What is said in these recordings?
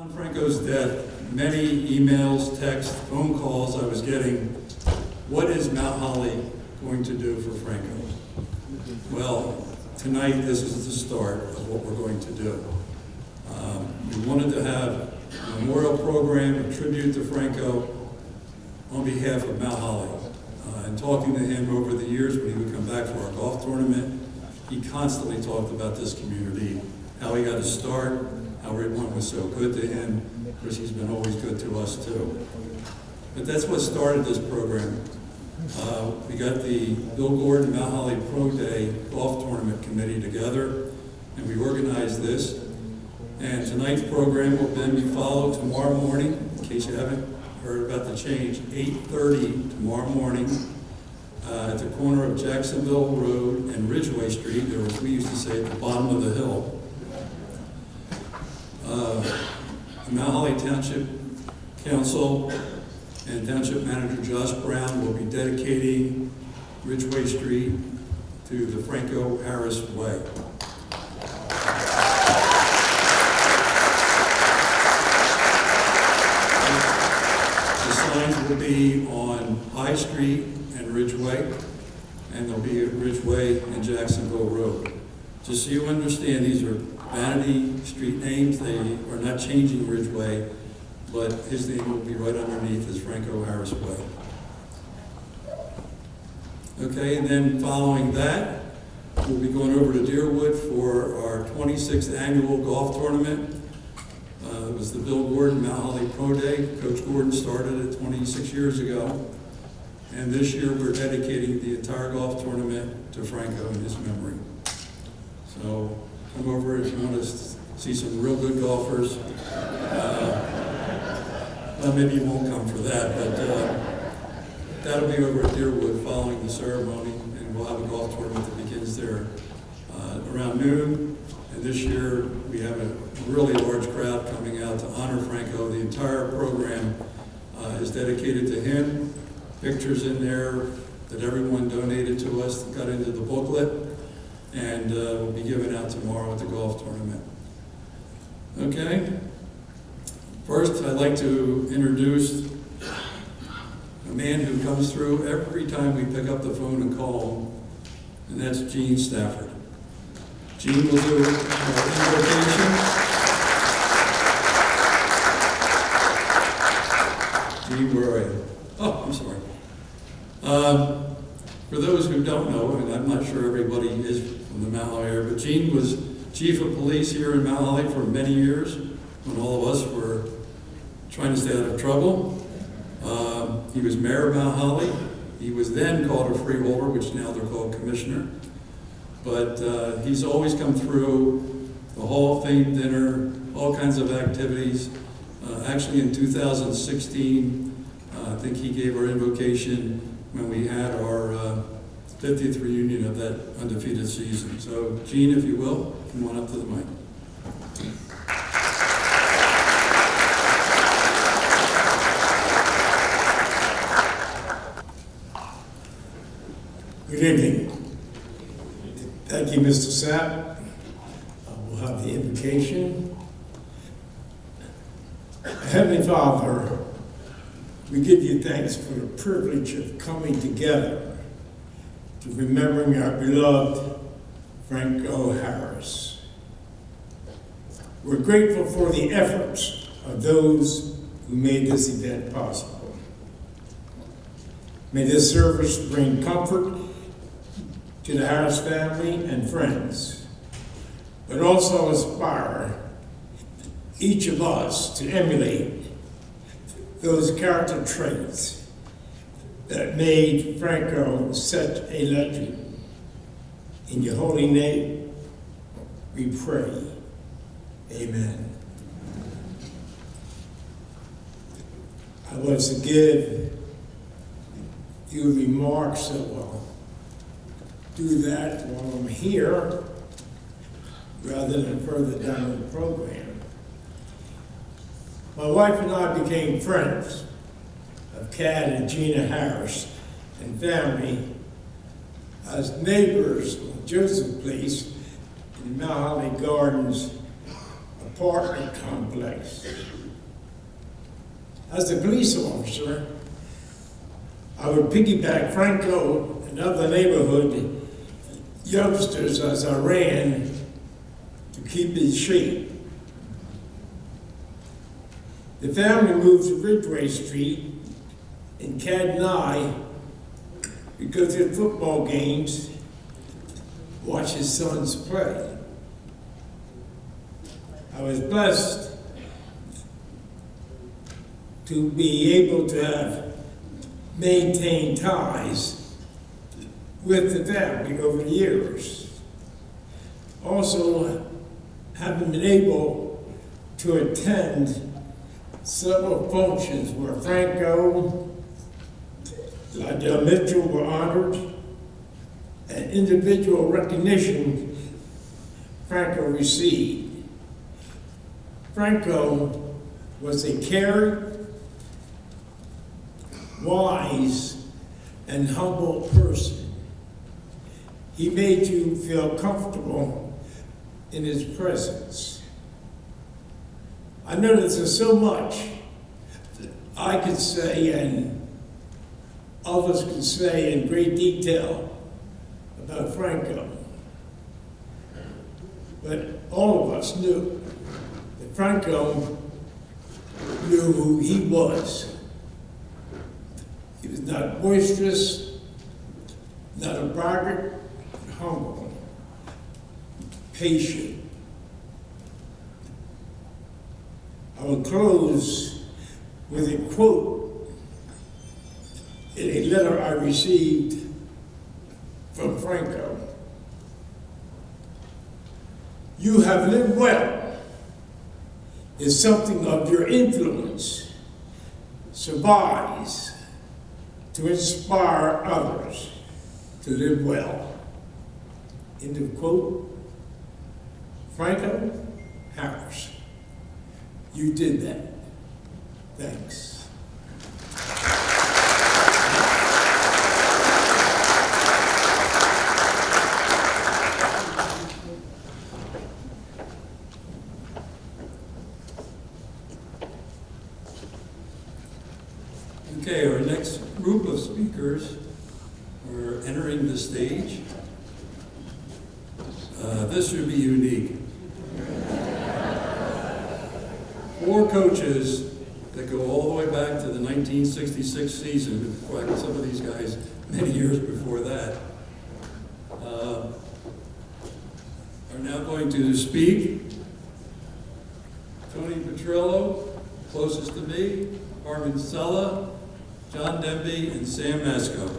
On Franco's death, many emails, texts, phone calls I was getting, what is Mount Holly going to do for Franco? Well, tonight this is the start of what we're going to do. We wanted to have a memorial program, a tribute to Franco on behalf of Mount Holly. And talking to him over the years when he would come back for our golf tournament, he constantly talked about this community, how he got his start, how everyone was so good to him. Of course, he's been always good to us too. But that's what started this program. We got the Bill Gordon Mount Holly Pro Day Golf Tournament Committee together, and we organized this. And tonight's program will then be followed tomorrow morning, in case you haven't heard about the change, 8:30 tomorrow morning at the corner of Jacksonville Road and Ridgeway Street, or as we used to say, at the bottom of the hill. The Mount Holly Township Council and Township Manager Josh Brown will be dedicating Ridgeway Street to the Franco Harris Way. The signs will be on High Street and Ridgeway, and they'll be at Ridgeway and Jacksonville Road. Just so you understand, these are vanity street names. They are not changing Ridgeway, but his name will be right underneath as Franco Harris Way. Okay, and then following that, we'll be going over to Deerwood for our 26th annual golf tournament. It was the Bill Gordon Mount Holly Pro Day. Coach Gordon started it 26 years ago. And this year we're dedicating the entire golf tournament to Franco in his memory. So come over if you want to see some real good golfers. Well, maybe you won't come for that, but that'll be over at Deerwood following the ceremony, and we'll have a golf tournament that begins there around noon. And this year we have a really large crowd coming out to honor Franco. The entire program is dedicated to him. Pictures in there that everyone donated to us that got into the booklet, and will be given out tomorrow at the golf tournament. Okay. First, I'd like to introduce a man who comes through every time we pick up the phone and call him, and that's Gene Stafford. Gene will do our invocation. Gene, where are you? Oh, I'm sorry. For those who don't know, and I'm not sure everybody is from the Mount Holly area, but Gene was chief of police here in Mount Holly for many years when all of us were trying to stay out of trouble. He was mayor of Mount Holly. He was then called a freeholder, which now they're called commissioner. But he's always come through the Hall of Fame dinner, all kinds of activities. Actually in 2016, I think he gave our invocation when we had our 50th reunion of that undefeated season. So Gene, if you will, come on up to the mic. Good evening. Thank you, Mr. Sapp. We'll have the invocation. Heavenly Father, we give you thanks for the privilege of coming together to remembering our beloved Franco Harris. We're grateful for the efforts of those who made this event possible. May this service bring comfort to the Harris family and friends, but also inspire each of us to emulate those character traits that made Franco such a legend. In your holy name, we pray. Amen. I was to give you remarks, so I'll do that while I'm here rather than further down in the program. My wife and I became friends of Cad and Gina Harris and family as neighbors on Joseph Place in Mount Holly Gardens apartment complex. As a police officer, I would piggyback Franco and other neighborhood youngsters as I ran to keep in shape. The family moved to Ridgeway Street in Cadney because at football games, watch his sons play. I was blessed to be able to have maintained ties with the family over the years. Also, having been able to attend several functions where Franco, Lydell Mitchell were honored, and individual recognition Franco received. Franco was a caring, wise, and humble person. He made you feel comfortable in his presence. I know that there's so much that I could say and others could say in great detail about Franco. But all of us knew that Franco knew who he was. He was not boisterous, not a braggart, but humble, patient. I will close with a quote in a letter I received from Franco. "You have lived well" is something of your influence survives to inspire others to live well. End of quote. Franco Harris. You did that. Thanks. Okay, our next group of speakers are entering the stage. This should be unique. 4 coaches that go all the way back to the 1966 season, in fact, some of these guys many years before that, are now going to speak. Tony Petrillo, closest to me, Armin Sella, John Denby, and Sam Masco.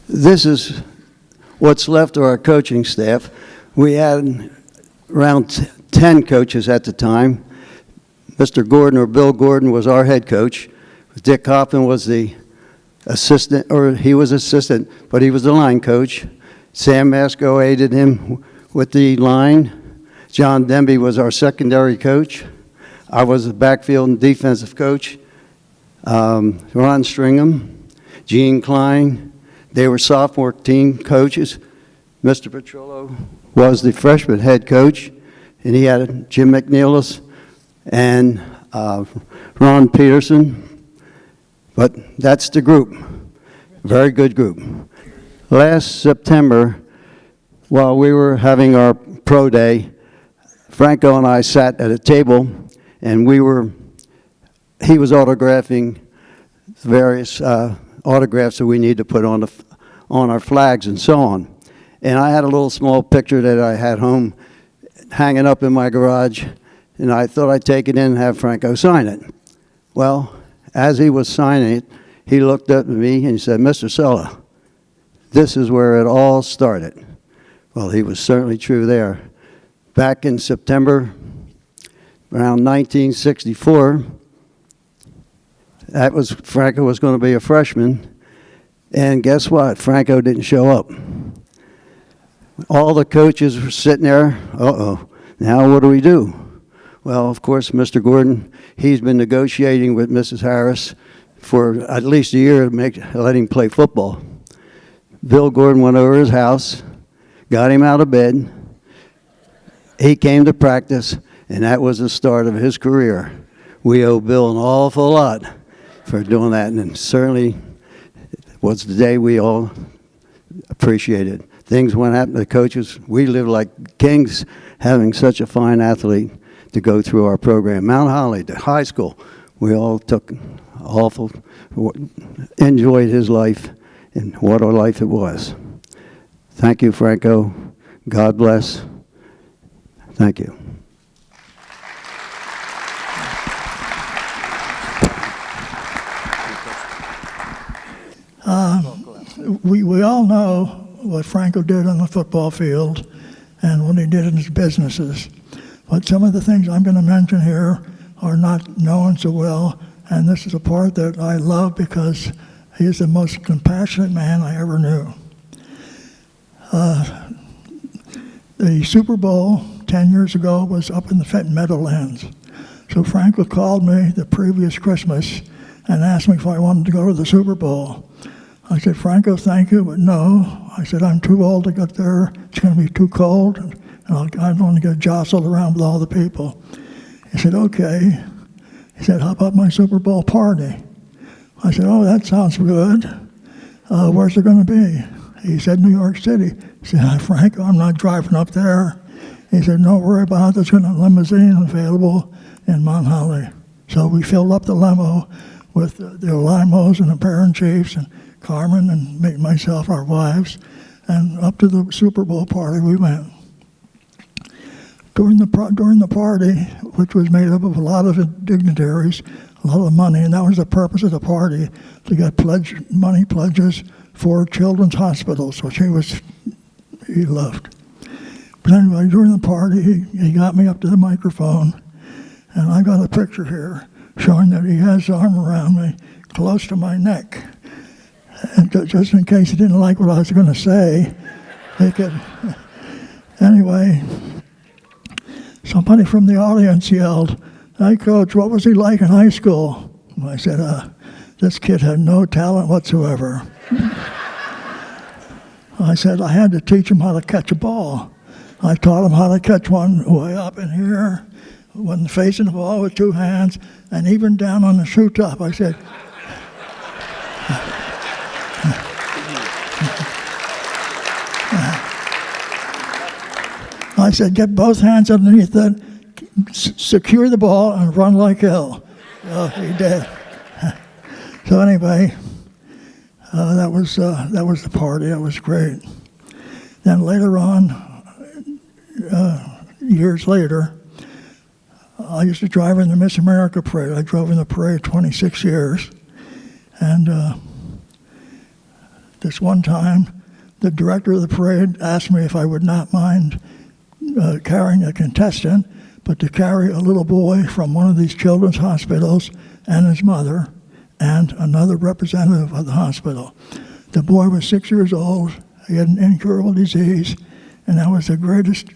This is what's left of our coaching staff. We had around 10 coaches at the time. Mr. Gordon, or Bill Gordon, was our head coach. Dick Hoffman was the assistant, or he was assistant, but he was the line coach. Sam Masco aided him with the line. John Denby was our secondary coach. I was the backfield and defensive coach. Ron Stringham, Gene Klein, they were sophomore team coaches. Mr. Petrillo was the freshman head coach, and he had Jim McNeilis and Ron Peterson. But that's the group. Very good group. Last September, while we were having our pro day, Franco and I sat at a table, and he was autographing various autographs that we need to put on our flags and so on. And I had a little small picture that I had home hanging up in my garage, and I thought I'd take it in and have Franco sign it. Well, as he was signing it, he looked up at me and he said, "Mr. Sella, this is where it all started." Well, he was certainly true there. Back in September, around 1964, Franco was going to be a freshman, and guess what? Franco didn't show up. All the coaches were sitting there, now what do we do? Well, of course, Mr. Gordon, he's been negotiating with Mrs. Harris for at least a year to let him play football. Bill Gordon went over his house, got him out of bed. He came to practice, and that was the start of his career. We owe Bill an awful lot for doing that, and certainly was the day we all appreciated. Things went up, the coaches, we lived like kings having such a fine athlete to go through our program. Mount Holly, the high school, we all enjoyed his life, and what a life it was. Thank you, Franco. God bless. Thank you. We all know what Franco did on the football field and what he did in his businesses. But some of the things I'm going to mention here are not known so well, and this is a part that I love because he's the most compassionate man I ever knew. The Super Bowl 10 years ago was up in the Meadowlands. So Franco called me the previous Christmas and asked me if I wanted to go to the Super Bowl. I said, Franco, thank you, but no. I said, I'm too old to get there. It's going to be too cold, and I don't want to get jostled around with all the people. He said, okay. He said, how about my Super Bowl party? I said, oh, that sounds good. Where's it going to be? He said, New York City. He said, Franco, I'm not driving up there. He said, don't worry about it. There's going to be a limousine available in Mount Holly. So we filled up the limo with the Limos and the Parent Chiefs and Carmen and myself, our wives, and up to the Super Bowl party we went. During the party, which was made up of a lot of dignitaries, a lot of money, and that was the purpose of the party, to get money pledges for children's hospitals, which he loved. But anyway, during the party, he got me up to the microphone, and I got a picture here showing that he has his arm around me, close to my neck. And just in case he didn't like what I was going to say, he could. Anyway, somebody from the audience yelled, hey, Coach, what was he like in high school? And I said, this kid had no talent whatsoever. I said, I had to teach him how to catch a ball. I taught him how to catch one way up in here, when facing the ball with two hands, and even down on the shoe top. I said, get both hands underneath it, secure the ball, and run like hell. Well, he did. So anyway, that was the party. That was great. Then later on, years later, I used to drive in the Miss America parade. I drove in the parade 26 years. And this one time, the director of the parade asked me if I would not mind carrying a contestant, but to carry a little boy from one of these children's hospitals and his mother and another representative of the hospital. The boy was 6 years old. He had an incurable disease, and that was the greatest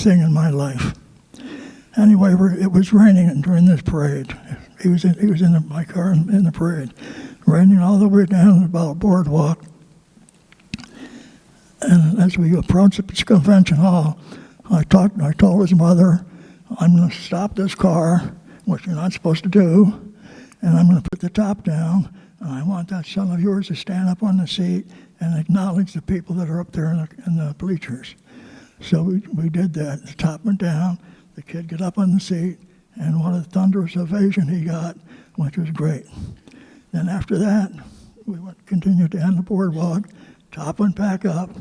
thing in my life. Anyway, it was raining during this parade. He was in my car in the parade, raining all the way down the boardwalk. And as we approached the convention hall, I told his mother, I'm going to stop this car, which you're not supposed to do, and I'm going to put the top down, and I want that son of yours to stand up on the seat and acknowledge the people that are up there in the bleachers. So we did that. The top went down, the kid got up on the seat, and what a thunderous ovation he got, which was great. Then after that, we continued to end the boardwalk, top went back up.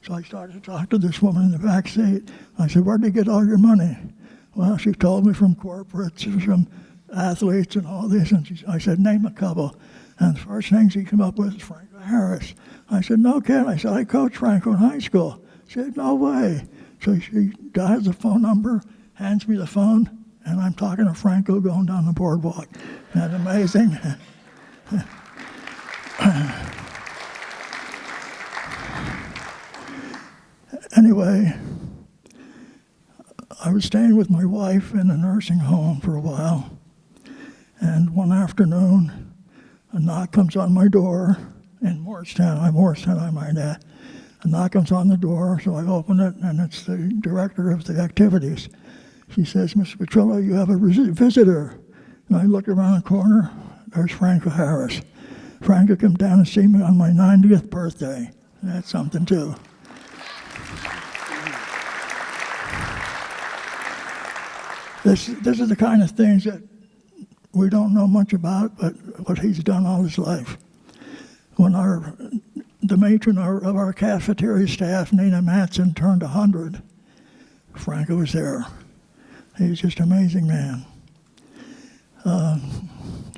So I started to talk to this woman in the back seat. I said, where'd you get all your money? Well, she told me from corporates, from athletes and all this. And I said, name a couple. And the first thing she came up with is Franco Harris. I said, no kid. I said, I coached Franco in high school. She said, no way. So she dials the phone number, hands me the phone, and I'm talking to Franco going down the boardwalk. Isn't that amazing? Anyway, I was staying with my wife in a nursing home for a while, and one afternoon, a knock comes on my door in Morristown, I might add. A knock comes on the door, so I open it, and it's the director of the activities. She says, "Mr. Petrillo, you have a visitor." And I look around the corner, there's Franco Harris. Franco came down to see me on my 90th birthday. That's something, too. This is the kind of things that we don't know much about, but what he's done all his life. When the matron of our cafeteria staff, Nina Matson, turned 100, Franco was there. He's just an amazing man.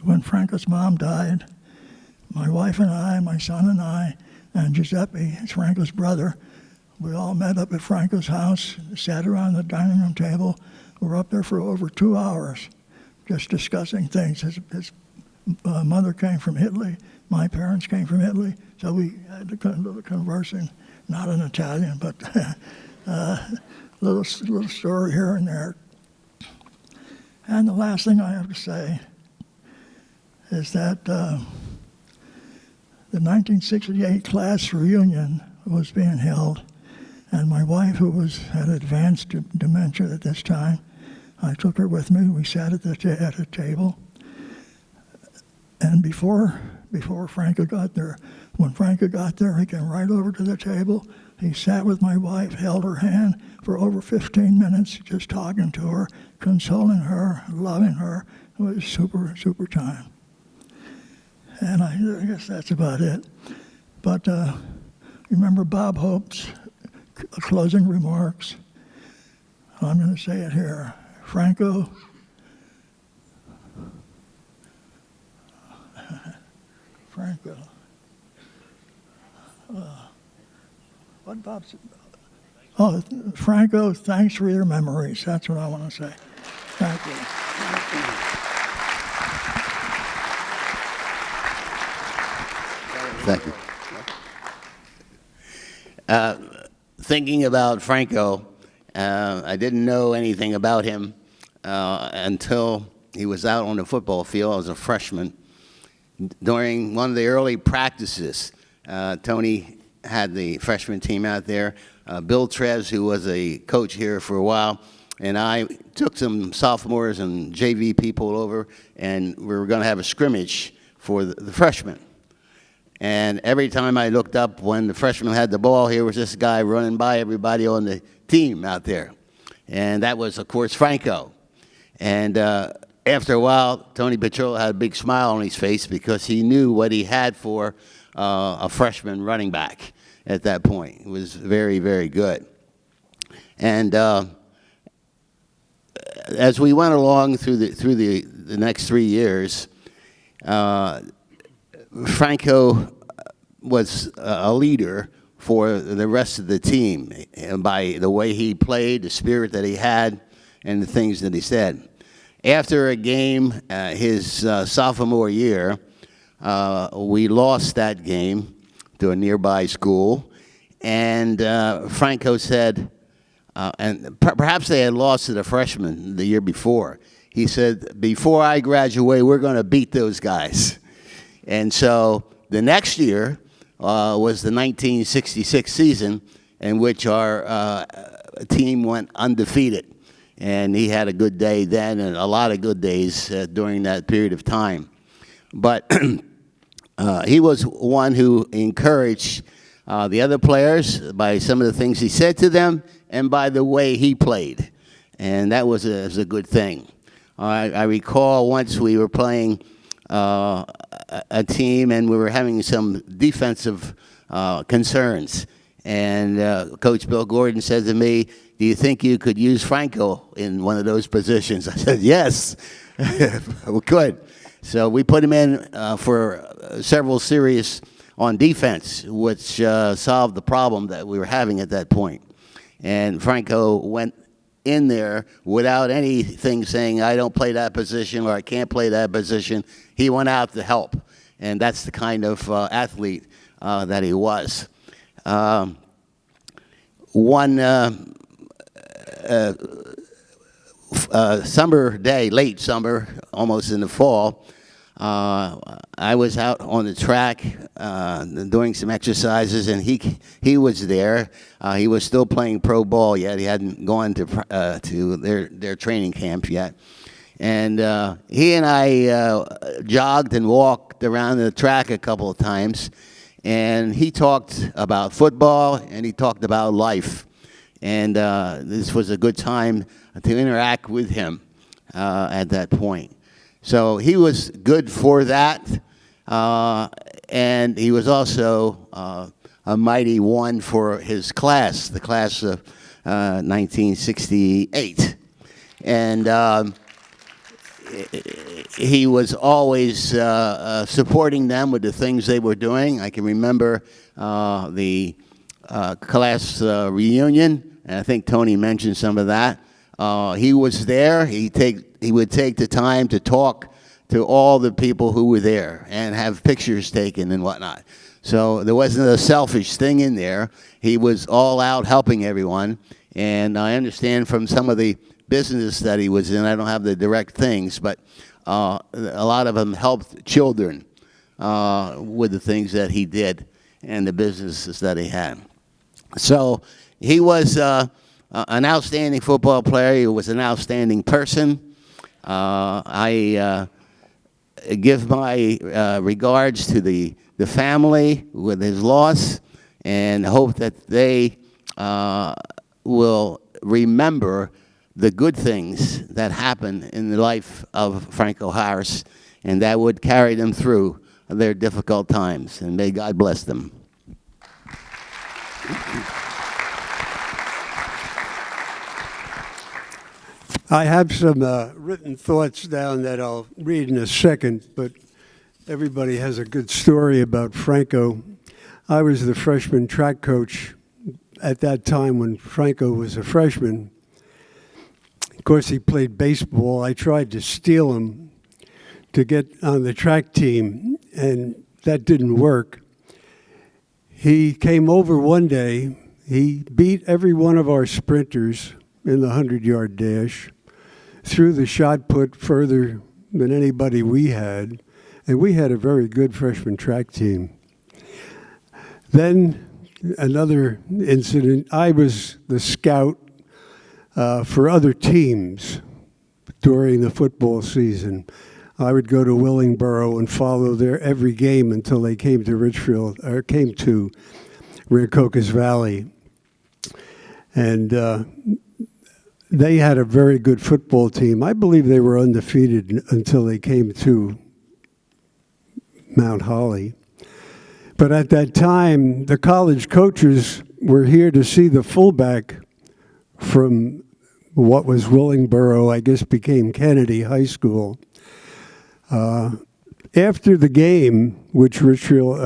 When Franco's mom died, my wife and I, my son and I, and Giuseppe, it's Franco's brother, we all met up at Franco's house, sat around the dining room table. We were up there for over 2 hours, just discussing things. His mother came from Italy. My parents came from Italy, so we had to conversing, not in Italian, but little story here and there. And the last thing I have to say is that the 1968 class reunion was being held, and my wife, who had advanced dementia at this time, I took her with me. We sat at a table, and before Franco got there, when Franco got there, he came right over to the table. He sat with my wife, held her hand for over 15 minutes, just talking to her, consoling her, loving her. It was super, super time. And I guess that's about it. But remember Bob Hope's closing remarks? I'm going to say it here. Franco, what Bob said? Oh, Franco, thanks for your memories. That's what I want to say. Thank you. Thank you. Thinking about Franco, I didn't know anything about him until he was out on the football field. I was a freshman. During one of the early practices, Tony had the freshman team out there. Bill Trez, who was a coach here for a while, and I took some sophomores and JV people over, and we were going to have a scrimmage for the freshmen. And every time I looked up when the freshman had the ball, here was this guy running by everybody on the team out there. And that was, of course, Franco. And after a while, Tony Petrillo had a big smile on his face because he knew what he had for a freshman running back at that point. It was very, very good. And as we went along through the next 3 years, Franco was a leader for the rest of the team by the way he played, the spirit that he had, and the things that he said. After a game, his sophomore year, we lost that game to a nearby school, and Franco said, and perhaps they had lost to the freshmen the year before. He said, "Before I graduate, we're going to beat those guys." And so the next year was the 1966 season in which our team went undefeated. And he had a good day then and a lot of good days during that period of time. But he was one who encouraged the other players by some of the things he said to them and by the way he played. And that was a good thing. I recall once we were playing a team and we were having some defensive concerns. And Coach Bill Gordon said to me, "Do you think you could use Franco in one of those positions?" I said, "Yes, we could." So we put him in for several series on defense, which solved the problem that we were having at that point. And Franco went in there without anything saying, "I don't play that position" or "I can't play that position." He went out to help. And that's the kind of athlete that he was. One summer day, late summer, almost in the fall, I was out on the track doing some exercises, and he was there. He was still playing pro ball yet. He hadn't gone to their training camp yet. And he and I jogged and walked around the track a couple of times, and he talked about football, and he talked about life. And this was a good time to interact with him at that point. So he was good for that, and he was also a mighty one for his class, the class of 1968. And he was always supporting them with the things they were doing. I can remember the class reunion, and I think Tony mentioned some of that. He was there. He would take the time to talk to all the people who were there and have pictures taken and whatnot. So there wasn't a selfish thing in there. He was all out helping everyone. And I understand from some of the business that he was in, I don't have the direct things, but a lot of them helped children with the things that he did and the businesses that he had. So he was an outstanding football player. He was an outstanding person. I give my regards to the family with his loss, and hope that they will remember the good things that happened in the life of Franco Harris, and that would carry them through their difficult times. And may God bless them. I have some written thoughts down that I'll read in a second, but everybody has a good story about Franco. I was the freshman track coach at that time when Franco was a freshman. Of course, he played baseball. I tried to steal him to get on the track team, and that didn't work. He came over one day. He beat every one of our sprinters in the 100-yard dash, threw the shot put further than anybody we had, and we had a very good freshman track team. Then another incident, I was the scout for other teams during the football season. I would go to Willingboro and follow their every game until they came to Richfield, or came to Rancocas Valley. And they had a very good football team. I believe they were undefeated until they came to Mount Holly. But at that time, the college coaches were here to see the fullback from what was Willingboro, I guess became Kennedy High School. After the game, which Richfield,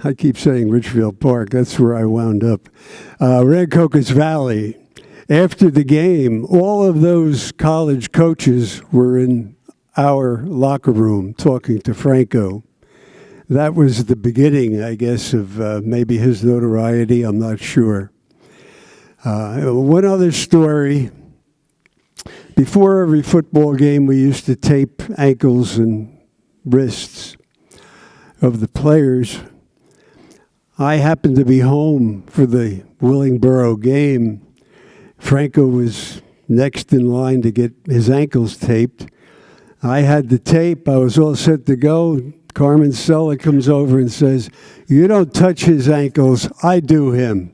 I keep saying Richfield Park, that's where I wound up, Rancocas Valley. After the game, all of those college coaches were in our locker room talking to Franco. That was the beginning, I guess, of maybe his notoriety. I'm not sure. One other story. Before every football game, we used to tape ankles and wrists of the players. I happened to be home for the Willingboro game. Franco was next in line to get his ankles taped. I had the tape. I was all set to go. Carmen Sella comes over and says, "You don't touch his ankles, I do him."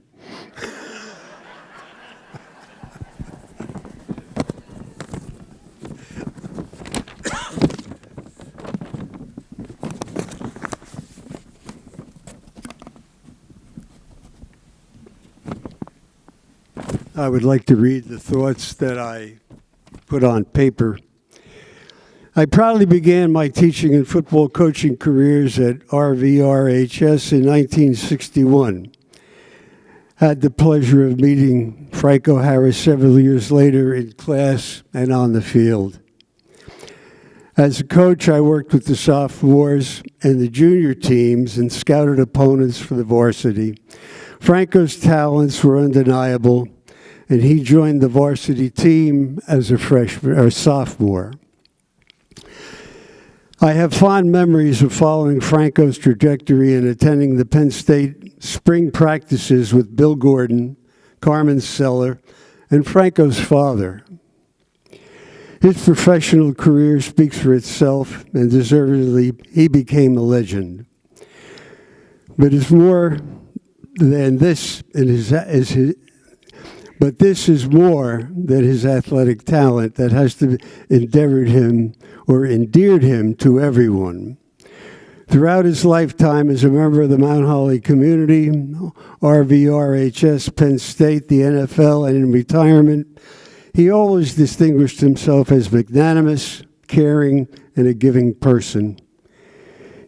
I would like to read the thoughts that I put on paper. I proudly began my teaching and football coaching careers at RVRHS in 1961. Had the pleasure of meeting Franco Harris several years later in class and on the field. As a coach, I worked with the sophomores and the junior teams and scouted opponents for the varsity. Franco's talents were undeniable, and he joined the varsity team as a freshman or sophomore. I have fond memories of following Franco's trajectory and attending the Penn State spring practices with Bill Gordon, Carmen Seller, and Franco's father. His professional career speaks for itself, and deservedly, he became a legend. But it's more than this, but this is more than his athletic talent that has to endeared him or endeared him to everyone. Throughout his lifetime as a member of the Mount Holly community, RVRHS, Penn State, the NFL, and in retirement, he always distinguished himself as magnanimous, caring, and a giving person.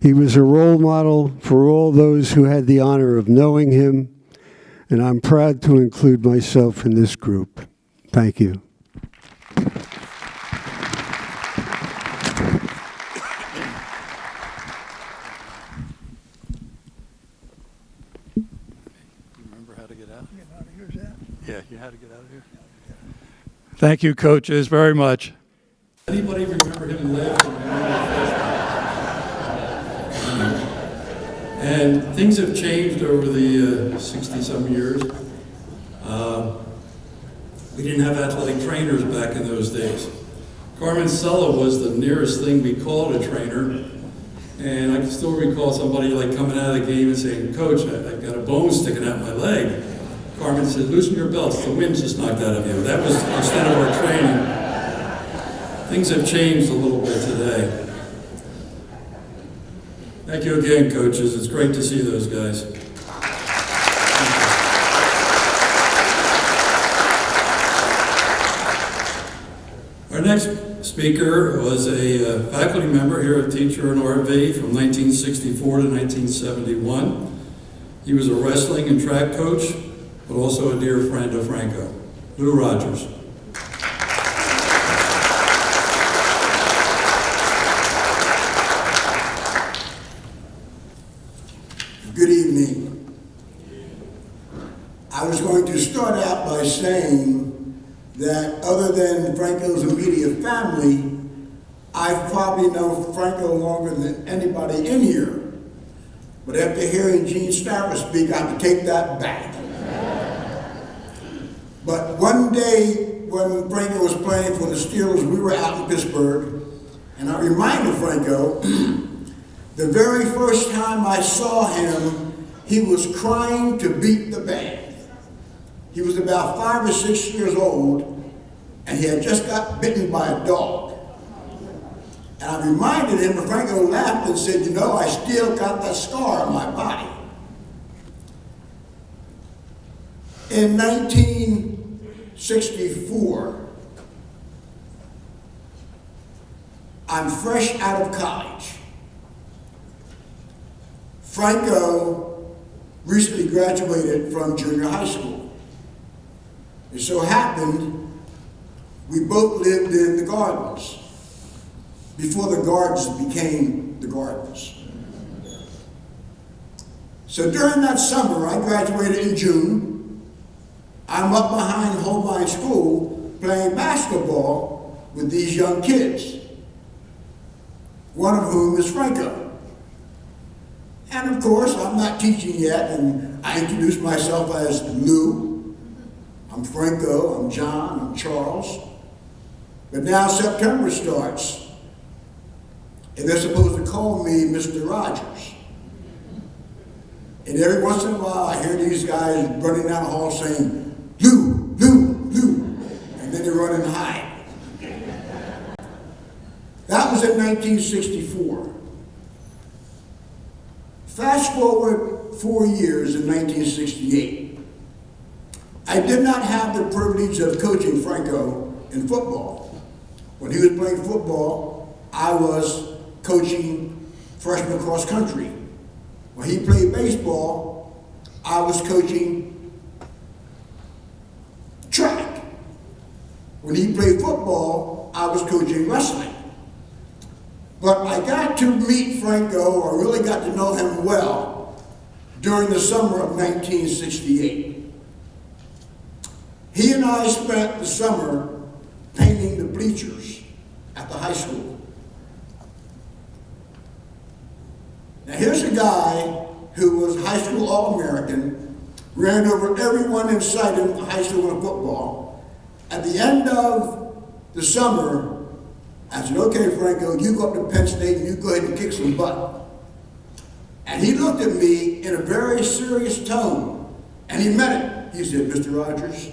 He was a role model for all those who had the honor of knowing him, and I'm proud to include myself in this group. Thank you. Remember how to get out? Get out of here, Zach. Yeah, you had to get out of here. Thank you, coaches, very much. Anybody remember him laughing? And things have changed over the 60-some years. We didn't have athletic trainers back in those days. Carmen Sella was the nearest thing we called a trainer. And I can still recall somebody like coming out of the game and saying, "Coach, I've got a bone sticking out my leg." Carmen said, "Loosen your belts, the wind's just knocked out of you." That was the extent of our training. Things have changed a little bit today. Thank you again, coaches. It's great to see those guys. Our next speaker was a faculty member here at Teacher in RV from 1964 to 1971. He was a wrestling and track coach, but also a dear friend of Franco. Lou Rogers. Good evening. I was going to start out by saying that other than Franco's immediate family, I've probably known Franco longer than anybody in here. But after hearing Gene Starr speak, I have to take that back. But one day when Franco was playing for the Steelers, we were out in Pittsburgh, and I reminded Franco, the very first time I saw him, he was crying to beat the band. He was about 5 or 6 years old, and he had just got bitten by a dog. And I reminded him, and Franco laughed and said, "You know, I still got that scar on my body." In 1964, I'm fresh out of college. Franco recently graduated from junior high school. It so happened we both lived in the Gardens before the Gardens became the Gardens. So during that summer, I graduated in June. I'm up behind Holbein School playing basketball with these young kids, one of whom is Franco. And of course, I'm not teaching yet, and I introduce myself as Lou. I'm Franco, I'm John, I'm Charles. But now September starts, and they're supposed to call me Mr. Rogers. And every once in a while, I hear these guys running down the hall saying, "Lou, Lou, Lou," and then they run and hide. That was in 1964. Fast forward 4 years in 1968. I did not have the privilege of coaching Franco in football. When he was playing football, I was coaching freshman cross country. When he played baseball, I was coaching track. When he played football, I was coaching wrestling. But I got to meet Franco, or really got to know him well, during the summer of 1968. He and I spent the summer painting the bleachers at the high school. Now here's a guy who was high school All-American, ran over everyone in sight in high school in football. At the end of the summer, I said, okay, Franco, you go up to Penn State and you go ahead and kick some butt. And he looked at me in a very serious tone, and he meant it. He said, Mr. Rogers,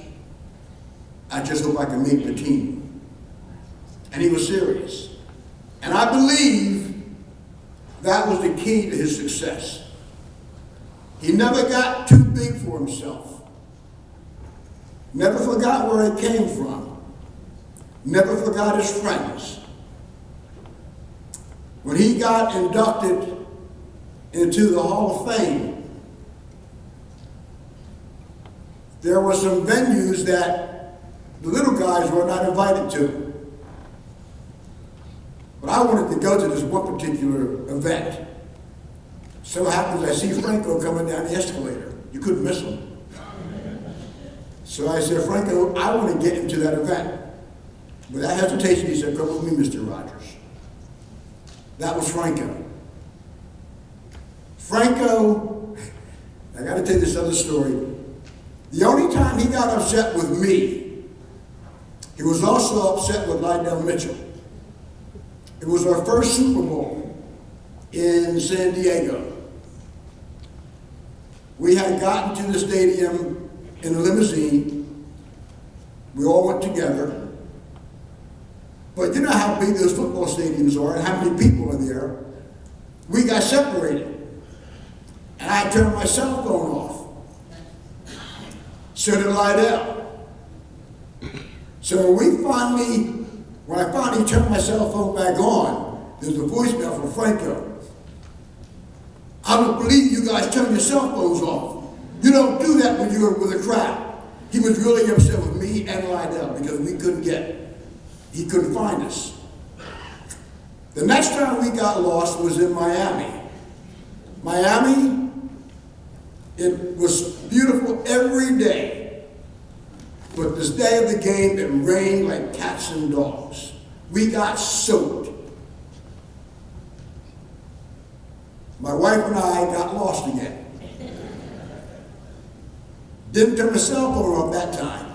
I just hope I can make the team. And he was serious. And I believe that was the key to his success. He never got too big for himself. Never forgot where he came from. Never forgot his friends. When he got inducted into the Hall of Fame, there were some venues that the little guys were not invited to. But I wanted to go to this one particular event. So happens I see Franco coming down the escalator. You couldn't miss him. So I said, Franco, I want to get into that event. Without hesitation, he said, come with me, Mr. Rogers. That was Franco. Franco, I got to tell you this other story. The only time he got upset with me, he was also upset with Lydell Mitchell. It was our first Super Bowl in San Diego. We had gotten to the stadium in a limousine. We all went together. But you know how big those football stadiums are and how many people are there. We got separated. And I turned my cell phone off. So did Lydell. So when I finally turned my cell phone back on, there's a voicemail from Franco. I don't believe you guys turn your cell phones off. You don't do that when you're with a crowd. He was really upset with me and Lydell because he couldn't find us. The next time we got lost was in Miami. Miami, it was beautiful every day. But this day of the game, it rained like cats and dogs. We got soaked. My wife and I got lost again. Didn't turn the cell phone off that time.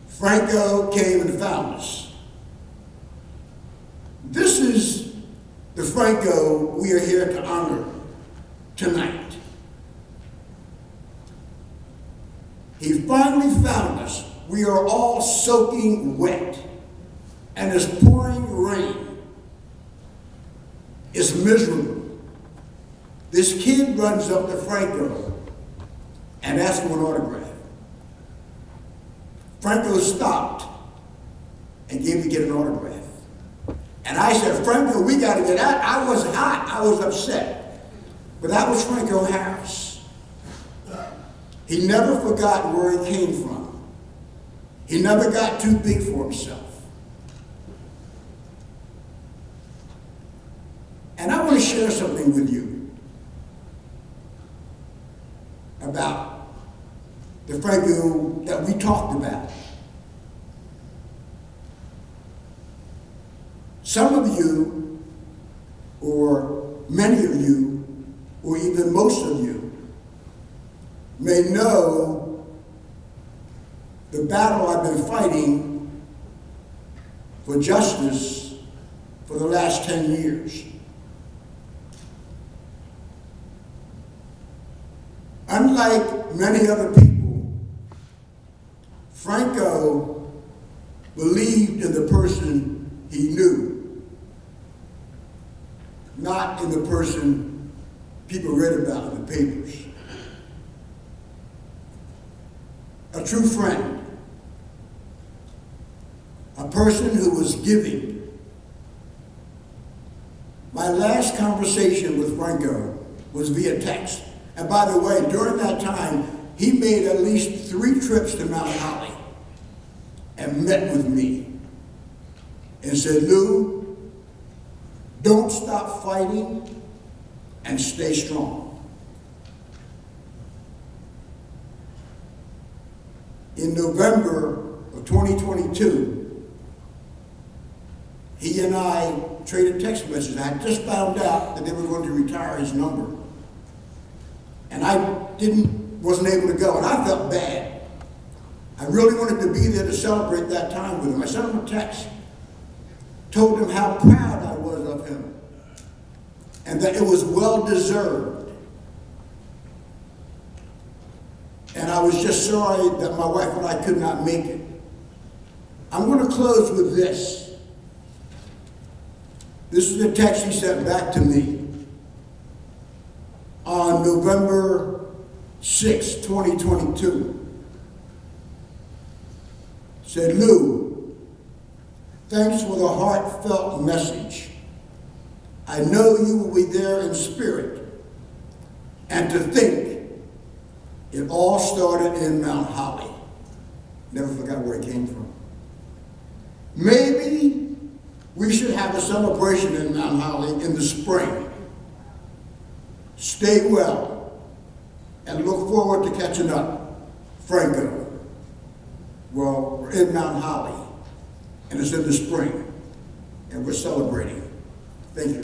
Franco came and found us. This is the Franco we are here to honor tonight. He finally found us. We are all soaking wet, and it's pouring rain. It's miserable. This kid runs up to Franco and asks for an autograph. Franco stopped and gave the kid an autograph. And I said, Franco, we got to get out. I was hot. I was upset. But that was Franco Harris. He never forgot where he came from. He never got too big for himself. And I want to share something with you about the Franco that we talked about. Some of you, or many of you, or even most of you, may know the battle I've been fighting for justice for the last 10 years. Unlike many other people, Franco believed in the person he knew, not in the person people read about in the papers. A true friend, a person who was giving. My last conversation with Franco was via text. And by the way, during that time, he made at least 3 trips to Mount Holly and met with me and said, Lou, don't stop fighting and stay strong. in November of 2022, he and I traded text messages. I had just found out that they were going to retire his number. And I wasn't able to go, and I felt bad. I really wanted to be there to celebrate that time with him. I sent him a text, told him how proud I was of him, and that it was well-deserved. And I was just sorry that my wife and I could not make it. I'm going to close with this. This is the text he sent back to me on November 6, 2022. Said, Lou, thanks for the heartfelt message. I know you will be there in spirit. And to think, it all started in Mount Holly. Never forgot where it came from. Maybe we should have a celebration in Mount Holly in the spring. Stay well and look forward to catching up. Franco. Well, we're in Mount Holly, and it's in the spring, and we're celebrating. Thank you.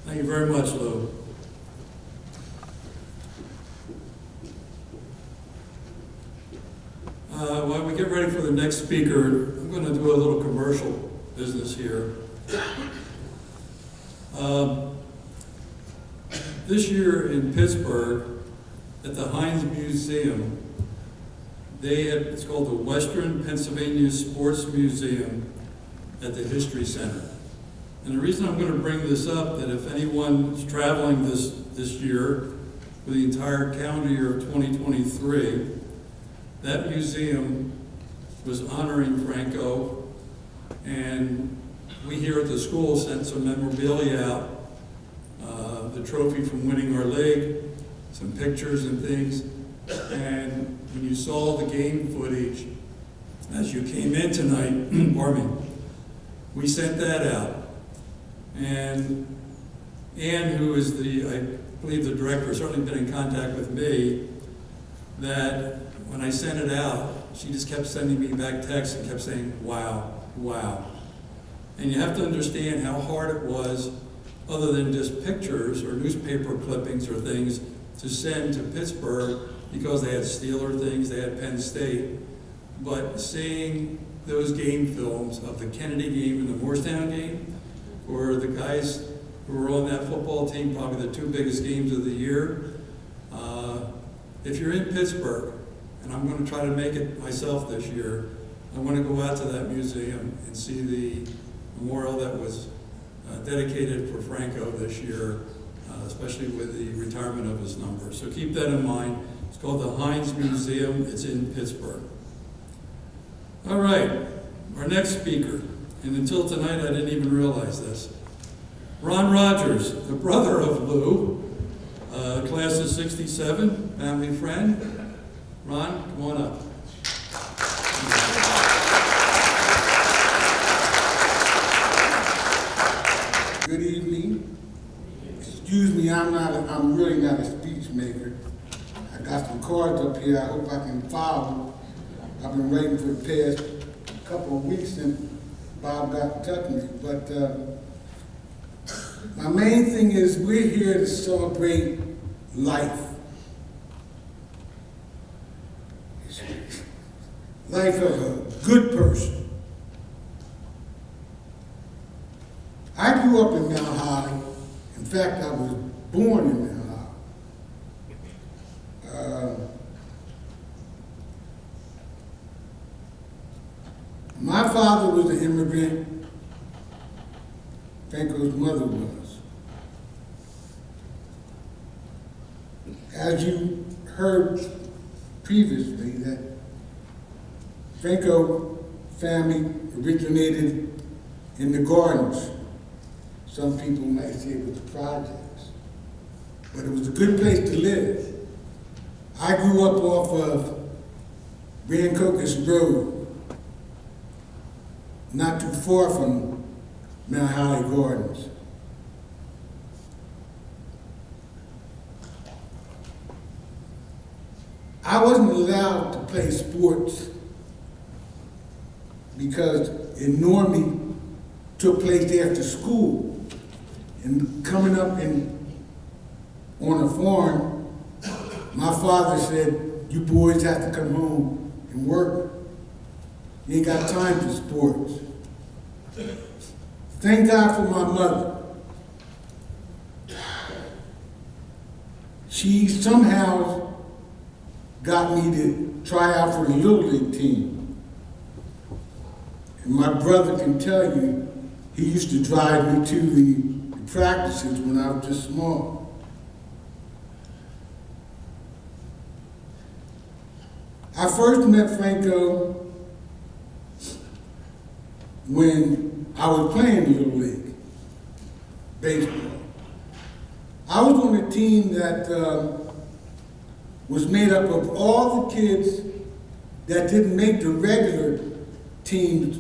Thank you very much, Lou. While we get ready for the next speaker, I'm going to do a little commercial business here. This year in Pittsburgh, at the Heinz Museum, it's called the Western Pennsylvania Sports Museum at the History Center. And the reason I'm going to bring this up, that if anyone's traveling this year for the entire calendar year of 2023, that museum was honoring Franco, and we here at the school sent some memorabilia out, the trophy from winning our league, some pictures and things. And when you saw the game footage as you came in tonight, pardon me, we sent that out. And Ann, who is I believe the director, has certainly been in contact with me, that when I sent it out, she just kept sending me back texts and kept saying, wow, wow. And you have to understand how hard it was, other than just pictures or newspaper clippings or things, to send to Pittsburgh, because they had Steeler things, they had Penn State. But seeing those game films of the Kennedy game and the Morristown game, or the guys who were on that football team, probably the two biggest games of the year, if you're in Pittsburgh, and I'm going to try to make it myself this year, I want to go out to that museum and see the memorial that was dedicated for Franco this year, especially with the retirement of his number. So keep that in mind. It's called the Heinz Museum. It's in Pittsburgh. All right, our next speaker, and until tonight I didn't even realize this, Ron Rogers, the brother of Lou, class of '67, family friend. Ron, come on up. Good evening. Excuse me, I'm really not a speech maker. I got some cards up here. I hope I can follow. I've been waiting for the past couple of weeks since Bob got in touch with me. But my main thing is we're here to celebrate life. Life of a good person. I grew up in Mount Holly. In fact, I was born in Mount Holly. My father was an immigrant. Franco's mother was. As you heard previously, that Franco family originated in the Gardens. Some people might say it was the projects, but it was a good place to live. I grew up off of Rancocas Road. not too far from Mount Holly Gardens. I wasn't allowed to play sports because it normally took place after school. And coming up on a farm, my father said, you boys have to come home and work. You ain't got time for sports. Thank God for my mother. She somehow got me to try out for the Little League team. And my brother can tell you, he used to drive me to the practices when I was just small. I first met Franco when I was playing Little League baseball. I was on a team that was made up of all the kids that didn't make the regular teams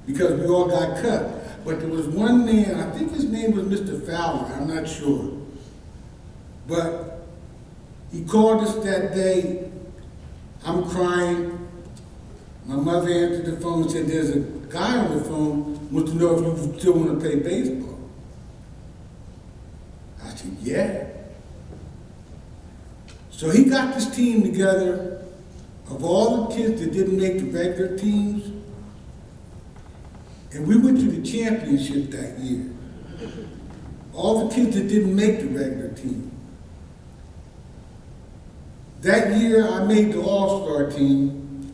because we all got cut. But there was one man, I think his name was Mr. Fowler, I'm not sure. But he called us that day. I'm crying. My mother answered the phone and said, there's a guy on the phone, wants to know if you still want to play baseball. I said, yeah. So he got this team together of all the kids that didn't make the regular teams, and we went to the championship that year. All the kids that didn't make the regular team. That year I made the All-Star team.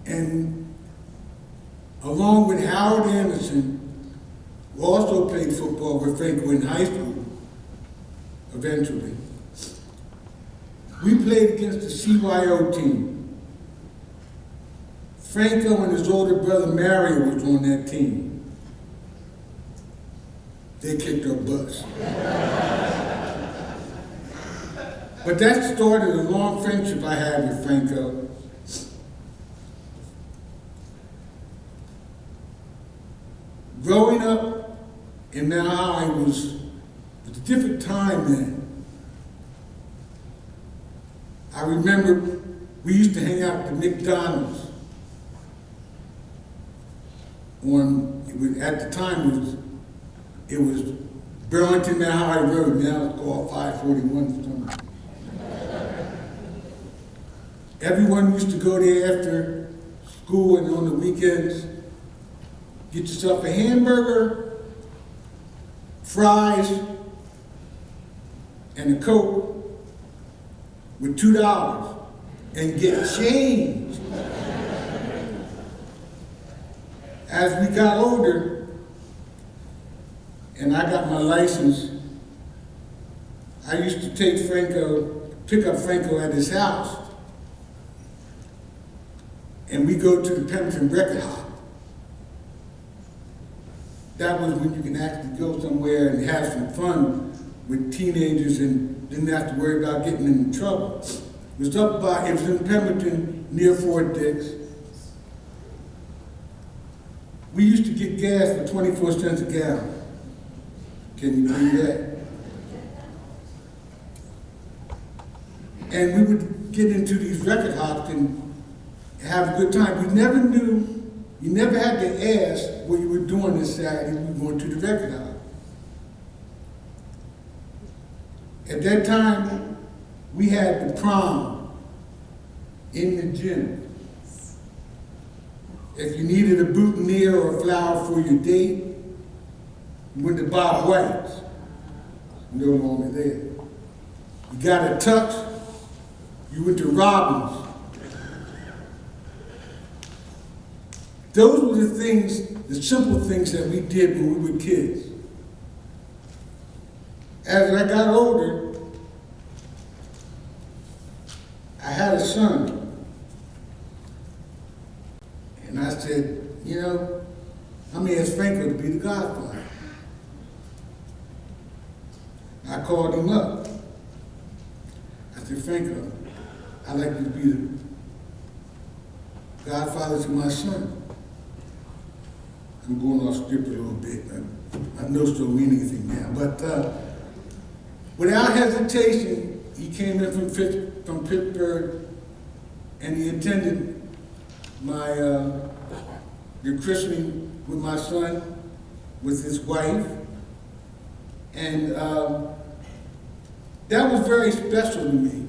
And along with Howard Anderson, who also played football with Franco in high school, eventually, we played against the CYO team. Franco and his older brother Mario was on that team. They kicked our butts. But that started a long friendship I had with Franco. Growing up in Mount Holly was a different time then. I remember we used to hang out at the McDonald's at the time it was Burlington Mount Holly Road, now it's called 541 or something. Everyone used to go there after school and on the weekends, get yourself a hamburger, fries, and a Coke with $2 and get change. As we got older and I got my license, I used to pick up Franco at his house, and we go to the Pemberton Record Hop. That was when you can actually go somewhere and have some fun with teenagers and didn't have to worry about getting in trouble. It was in Pemberton near Fort Dix. We used to get gas for 24 cents a gallon. Can you believe that? And we would get into these record hops and have a good time. You never had to ask what you were doing this Saturday when you were going to the record hop. At that time, we had the prom in the gym. If you needed a boutonniere or a flower for your date, you went to Bob White's. No longer there. You got a tux, you went to Robbins. Those were the things, the simple things that we did when we were kids. As I got older, I had a son. And I said, I'm going to ask Franco to be the godfather. I called him up. I said, Franco, I'd like to be the godfather to my son. I'm going off script a little bit. I know it don't mean anything now, but without hesitation, he came in from Pittsburgh, and he attended my the christening with my son, with his wife, and that was very special to me.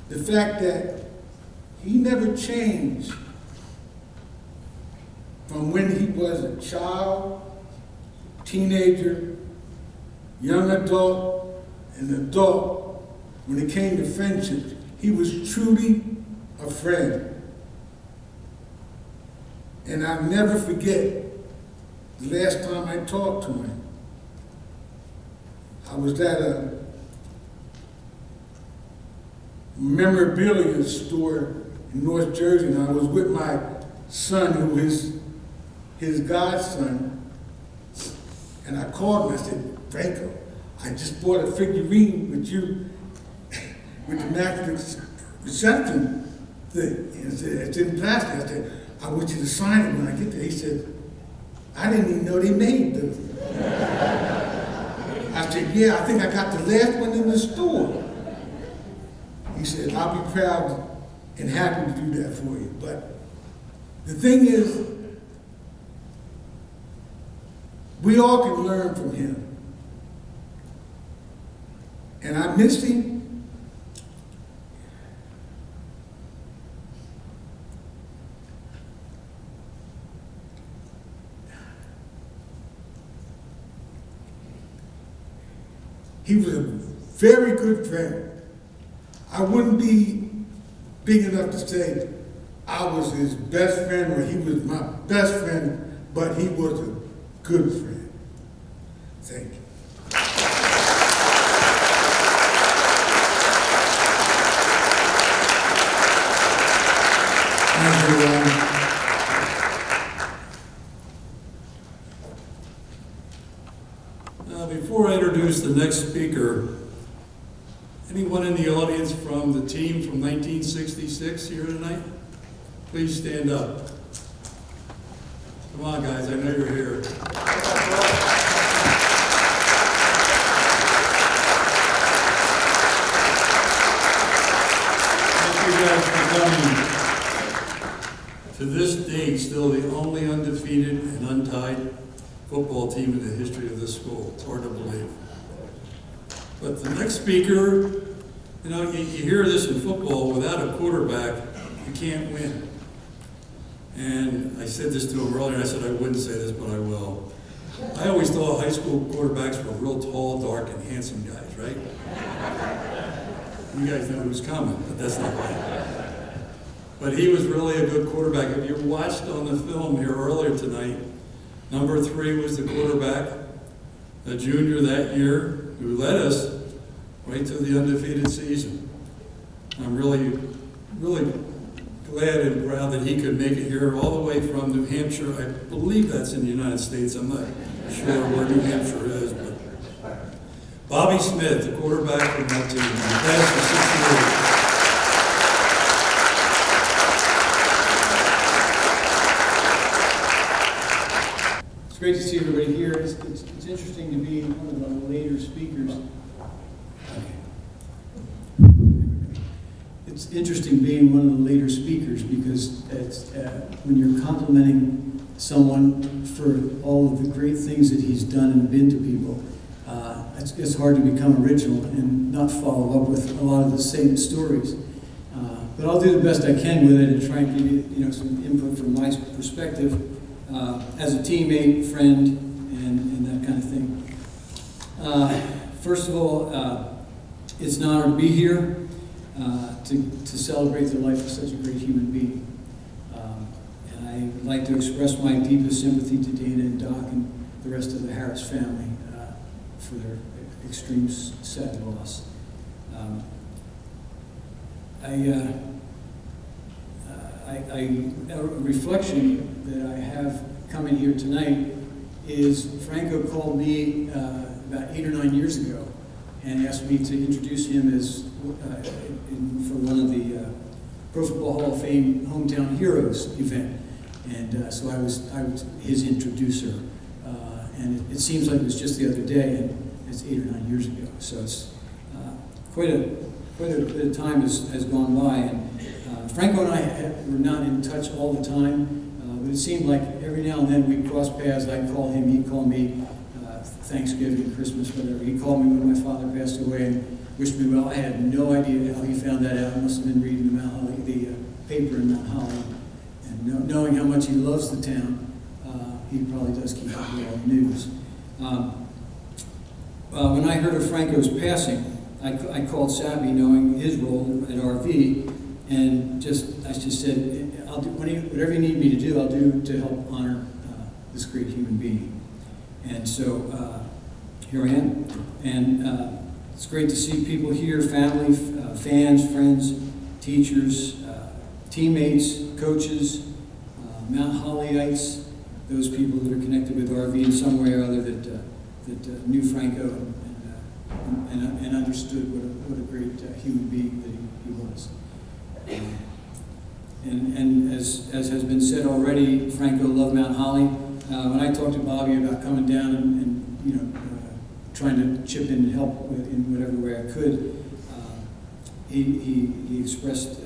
The fact that he never changed from when he was a child, teenager, young adult, and adult. When it came to friendships, he was truly a friend. And I'll never forget the last time I talked to him. I was at a memorabilia store in North Jersey, and I was with my son, who is his godson, and I called him. I said, Franco, I just bought a figurine with you, with the Immaculate Reception thing. And it's in plastic. I said, I want you to sign it when I get there. He said, I didn't even know they made them. I said, yeah, I think I got the last one in the store. He said, I'll be proud and happy to do that for you. But the thing is, we all can learn from him. And I miss him. He was a very good friend. I wouldn't be big enough to say I was his best friend or he was my best friend, but he was a good friend. Thank you. Before I introduce the next speaker, anyone in the audience from the team from 1966 here tonight? Please stand up. Come on, guys, I know you're here. Thank you guys for coming. To this date, still the only undefeated and untied football team in the history of this school. It's hard to believe. But the next speaker, you know, you hear this in football, without a quarterback, you can't win. And I said this to him earlier, I said I wouldn't say this, but I will. I always thought high school quarterbacks were real tall, dark, and handsome guys, right? You guys know who's coming, but that's not right. But he was really a good quarterback. If you watched on the film here earlier tonight, number 3 was the quarterback, a junior that year, who led us right to the undefeated season. I'm really, really glad and proud that he could make it here all the way from New Hampshire. I believe that's in the United States. I'm not sure where New Hampshire is, but Bobby Smith, the quarterback from that team, he passed for 6 years. It's great to see everybody here. It's interesting to be one of the later speakers. It's interesting being one of the later speakers because it's, when you're complimenting someone for all of the great things that he's done and been to people, it's hard to become original and not follow up with a lot of the same stories. But I'll do the best I can with it and try and give you, some input from my perspective. As a teammate, friend, and that kind of thing. First of all, it's an honor to be here to celebrate the life of such a great human being. And I would like to express my deepest sympathy to Dana and Doc and the rest of the Harris family for their extreme sad loss. A reflection that I have coming here tonight is Franco called me about 8 or 9 years ago and asked me to introduce him as for one of the Pro Football Hall of Fame Hometown Heroes event. And so I was his introducer. And it seems like it was just the other day, and it's 8 or 9 years ago. So it's quite a bit of time has gone by. And Franco and I were not in touch all the time, but it seemed like every now and then we'd cross paths. I'd call him, he'd call me, Thanksgiving, Christmas, whatever. He called me when my father passed away and wished me well. I had no idea how he found that out. I must have been reading the Mount Holly, the paper in Mount Holly, and knowing how much he loves the town. He probably does keep up with all the news. When I heard of Franco's passing, I called Savvy, knowing his role at RV, and I just said, "I'll do whatever you need me to do. I'll do to help honor this great human being." And so here I am, and it's great to see people here: family, fans, friends, teachers, teammates, coaches, Mount Hollyites. Those people that are connected with RV in some way or other that knew Franco and understood what a great human being that he was. And as has been said already, Franco loved Mount Holly. When I talked to Bobby about coming down and trying to chip in and help in whatever way I could, he expressed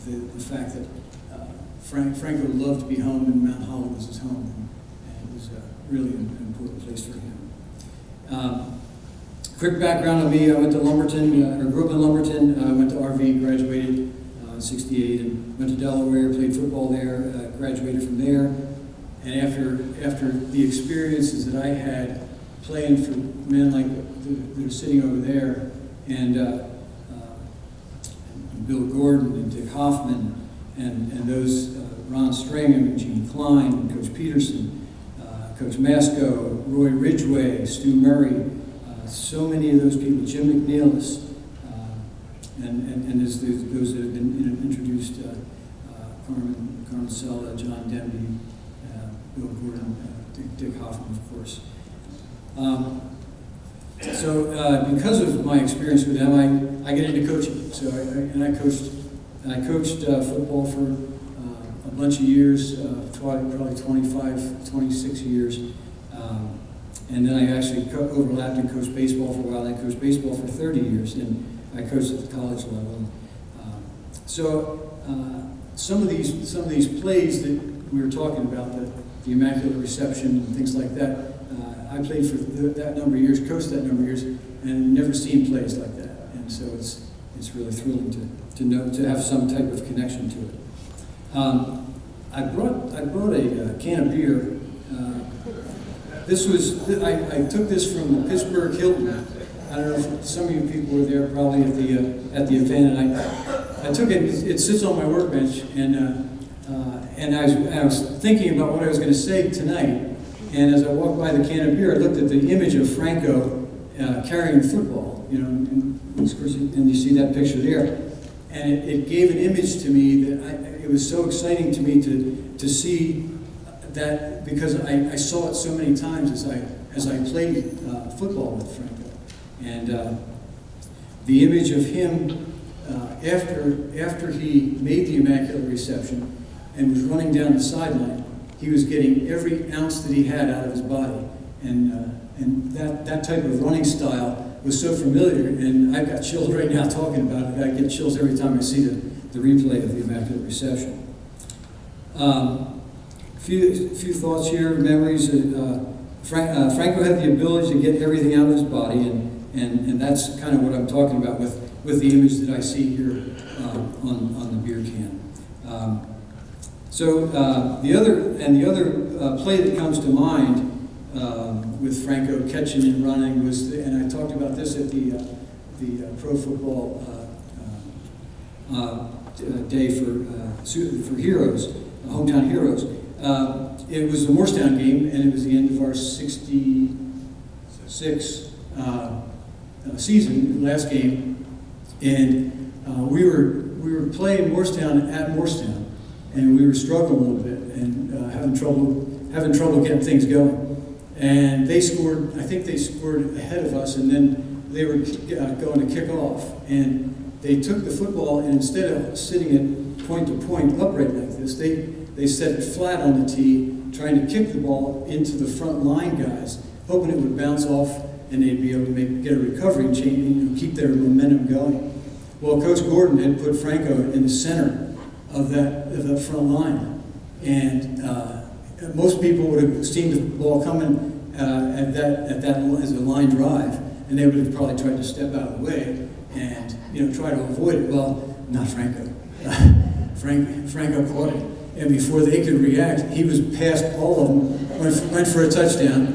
the fact that Franco loved to be home, and Mount Holly was his home, and it was really an important place for him. Quick background on me: I went to Lumberton, or grew up in Lumberton. Went to RV, graduated in '68, and went to Delaware, played football there, graduated from there. And after the experiences that I had playing for men like that are sitting over there, and Bill Gordon and Dick Hoffman, and those Ron Stringham and Gene Klein and Coach Peterson, Coach Masco, Roy Ridgway, Stu Murray, so many of those people, Jim McNeilis, and there's those that have been introduced, Carmen Sella, John Demby, Bill Gordon, Dick Hoffman, of course. So because of my experience with them, I get into coaching. So I coached football for a bunch of years, probably 25, 26 years. And then I actually overlapped and coached baseball for a while. I coached baseball for 30 years, and I coached at the college level. So some of these plays that we were talking about, the Immaculate Reception and things like that, I played for that number of years, coached that number of years, and never seen plays like that. And so it's really thrilling to have some type of connection to it. I brought a can of beer. I took this from the Pittsburgh Hilton. I don't know if some of you people were there probably at the event, and I took it. It sits on my workbench, and I was thinking about what I was going to say tonight. And as I walked by the can of beer, I looked at the image of Franco carrying the football, and of course, and you see that picture there. And it gave an image to me that it was so exciting to me to see that, because I saw it so many times as I played football with Franco. And the image of him after he made the Immaculate Reception and was running down the sideline, he was getting every ounce that he had out of his body. And that type of running style was so familiar, and I've got chills right now talking about it. I get chills every time I see the replay of the Immaculate Reception. Few thoughts here, memories. Franco had the ability to get everything out of his body, and that's kind of what I'm talking about with the image that I see here on the beer can. The other play that comes to mind with Franco catching and running was, and I talked about this at the Pro Football Day for Heroes, Hometown Heroes. It was the Morristown game, and it was the end of our '66 season, last game, and we were playing Morristown at Morristown, and we were struggling a little bit and having trouble getting things going. And they scored. I think they scored ahead of us, and then they were going to kick off. And they took the football and instead of sitting it point to point upright like this, they set it flat on the tee, trying to kick the ball into the front line guys, hoping it would bounce off and they'd be able to get a recovery and change and keep their momentum going. Well, Coach Gordon had put Franco in the center of that front line, and most people would have seen the ball coming at that as a line drive, and they would have probably tried to step out of the way and try to avoid it. Well, not Franco. Franco caught it, and before they could react, he was past all of them, went for a touchdown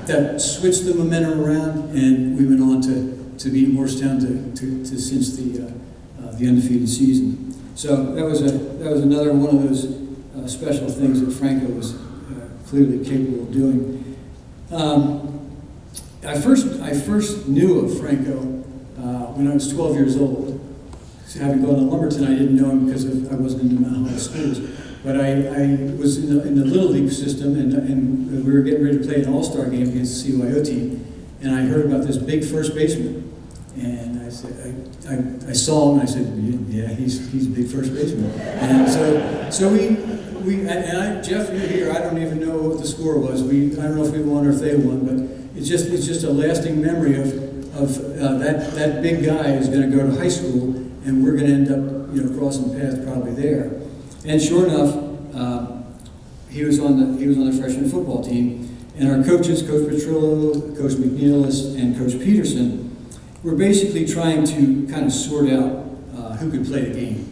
that switched the momentum around, and we went on to beat Morristown to cinch the undefeated season. So that was another one of those special things that Franco was clearly capable of doing. I first knew of Franco when I was 12 years old. So having gone to Lumberton, I didn't know him because I wasn't into Mount Holly schools. But I was in the Little League system, and we were getting ready to play an all-star game against the CYO team, and I heard about this big first baseman. And I said, I saw him, and I said, yeah, he's a big first baseman. And Jeff, you're here. I don't even know what the score was. I don't know if we won or if they won, but it's just a lasting memory of that big guy is going to go to high school, and we're going to end up crossing paths probably there. And sure enough, he was on the freshman football team, and our coaches, Coach Petrillo, Coach McNeilis, and Coach Peterson, were basically trying to kind of sort out who could play the game.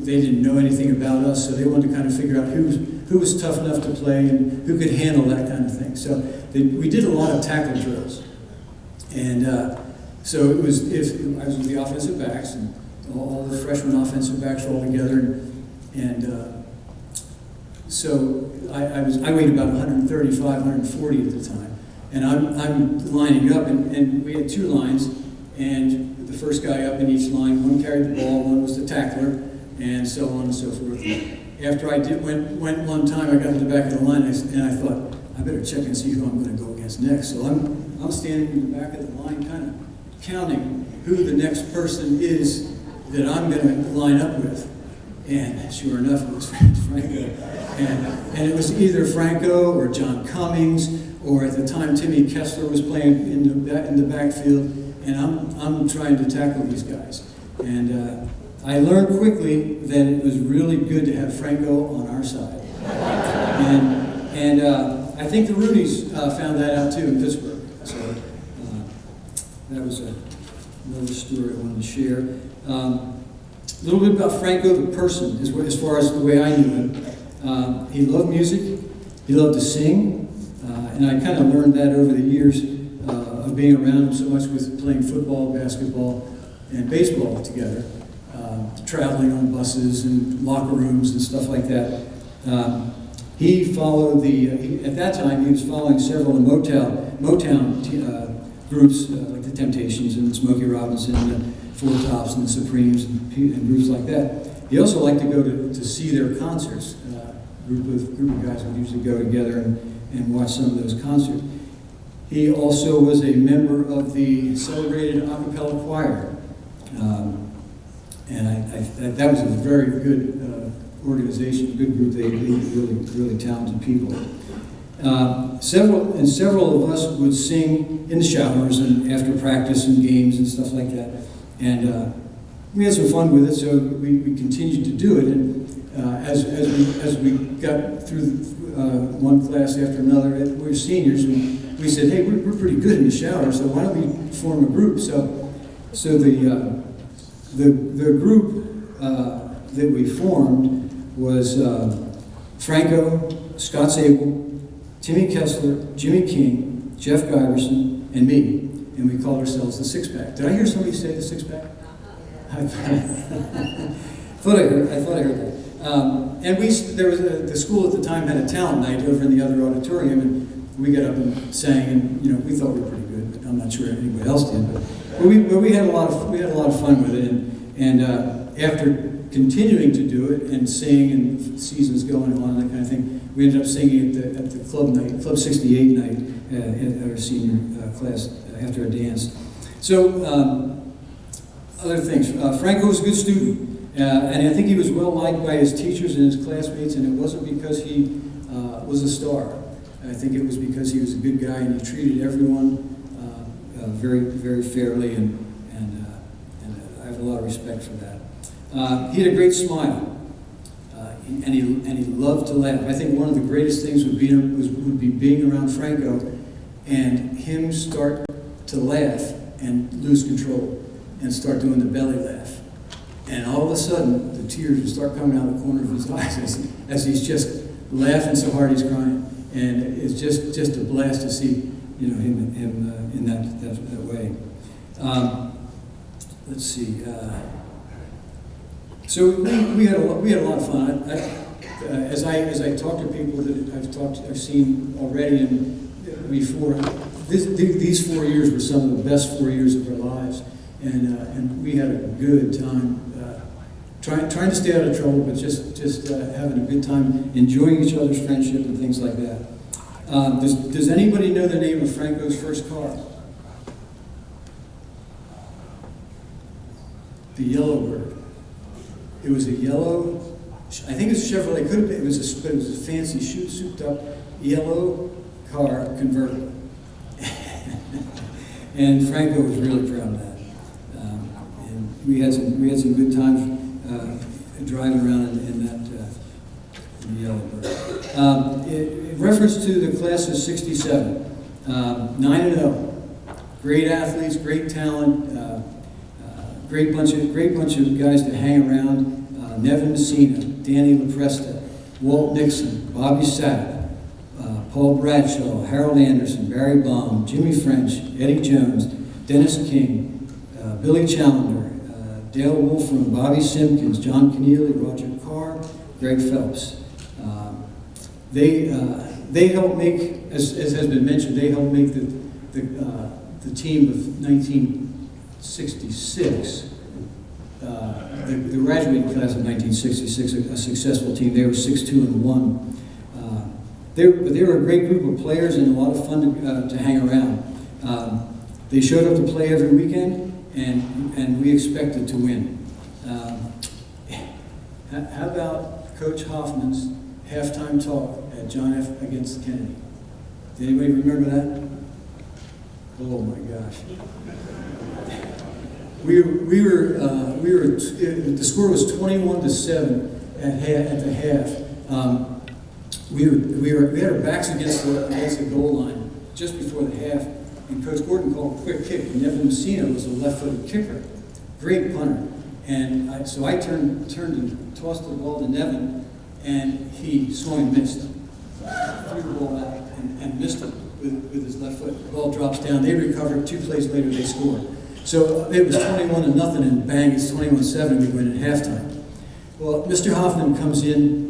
They didn't know anything about us, so they wanted to kind of figure out who was tough enough to play and who could handle that kind of thing. So we did a lot of tackle drills, and so I was with the offensive backs, and all the freshman offensive backs were all together, and so I weighed about 135, 140 at the time, and I'm lining up, and we had two lines, and the first guy up in each line, one carried the ball, one was the tackler, and so on and so forth. After I went one time, I got to the back of the line, and I thought, I better check and see who I'm going to go against next. So I'm standing in the back of the line, kind of counting who the next person is that I'm going to line up with. And sure enough, it was Franco. And it was either Franco or John Cummings, or at the time Timmy Kessler was playing in the backfield, and I'm trying to tackle these guys. And I learned quickly that it was really good to have Franco on our side. And I think the Roonies found that out too in Pittsburgh. So that was another story I wanted to share. A little bit about Franco the person, as far as the way I knew him. He loved music, he loved to sing, and I kind of learned that over the years of being around him so much with playing football, basketball, and baseball together, traveling on buses and locker rooms and stuff like that. He followed at that time he was following several of the Motown groups like the Temptations and Smokey Robinson and the Four Tops and the Supremes and groups like that. He also liked to go to see their concerts. A group of guys would usually go together and watch some of those concerts. He also was a member of the celebrated a cappella choir. And that was a very good organization, good group. They really talented people. Several of us would sing in the showers and after practice and games and stuff like that. And we had some fun with it, so we continued to do it. And as we got through one class after another, we were seniors, and we said, hey, we're pretty good in the shower, so why don't we form a group? So the group that we formed was Franco, Scott Sable, Timmy Kessler, Jimmy King, Jeff Giverson, and me. And we called ourselves the Six Pack. Did I hear somebody say the Six Pack? I thought I heard that. And the school at the time had a talent night over in the other auditorium, and we got up and sang, and we thought we were pretty good, but I'm not sure anybody else did. But we had a lot of fun with it, and after continuing to do it and sing and seasons going on and that kind of thing, we ended up singing at the club night, Club 68 night, at our senior class after a dance. So Other things. Franco was a good student, and I think he was well liked by his teachers and his classmates, and it wasn't because he was a star. I think it was because he was a good guy and he treated everyone very, very fairly, and I have a lot of respect for that. He had a great smile, and he loved to laugh. I think one of the greatest things would be being around Franco and him start to laugh and lose control and start doing the belly laugh. And all of a sudden, the tears would start coming out the corner of his eyes as he's just laughing so hard he's crying. And it's just a blast to see, him in that way. Let's see. So we had a lot of fun. As I talk to people that I've seen already and before, these 4 years were some of the best 4 years of our lives, and we had a good time. Trying to stay out of trouble, but just having a good time, enjoying each other's friendship and things like that. Does anybody know the name of Franco's first car? The Yellowbird. It was a yellow, I think it's a Chevrolet. Could have been. It was a fancy, souped-up yellow car convertible. And Franco was really proud of that. And we had some good times driving around in that Yellowbird. In reference to the class of '67, 9-0, great athletes, great talent, great bunch of guys to hang around. Nevin Messina, Danny LaPresta, Walt Nixon, Bobby Sapp, Paul Bradshaw, Harold Anderson, Barry Baum, Jimmy French, Eddie Jones, Dennis King, Billy Challenger, Dale Wolfram, Bobby Simpkins, John Keneally, Roger Carr, Greg Phelps. They helped make, as has been mentioned, they helped make the team of 1966, the graduating class of 1966, a successful team. They were 6-2-1. They were a great group of players and a lot of fun to hang around. They showed up to play every weekend, and we expected to win. How about Coach Hoffman's halftime talk at John F. against Kennedy? Did anybody remember that? Oh my gosh. The score was 21-7 at the half. We had our backs against the goal line just before the half, and Coach Gordon called a quick kick. And Nevin Messina was a left-footed kicker, great punter. And so I turned and tossed the ball to Nevin, and he swung and missed. Threw the ball out and missed it with his left foot. The ball drops down. They recovered. 2 plays later, they scored. So it was 21-0, and bang, it's 21-7. We win at halftime. Well, Mr. Hoffman comes in,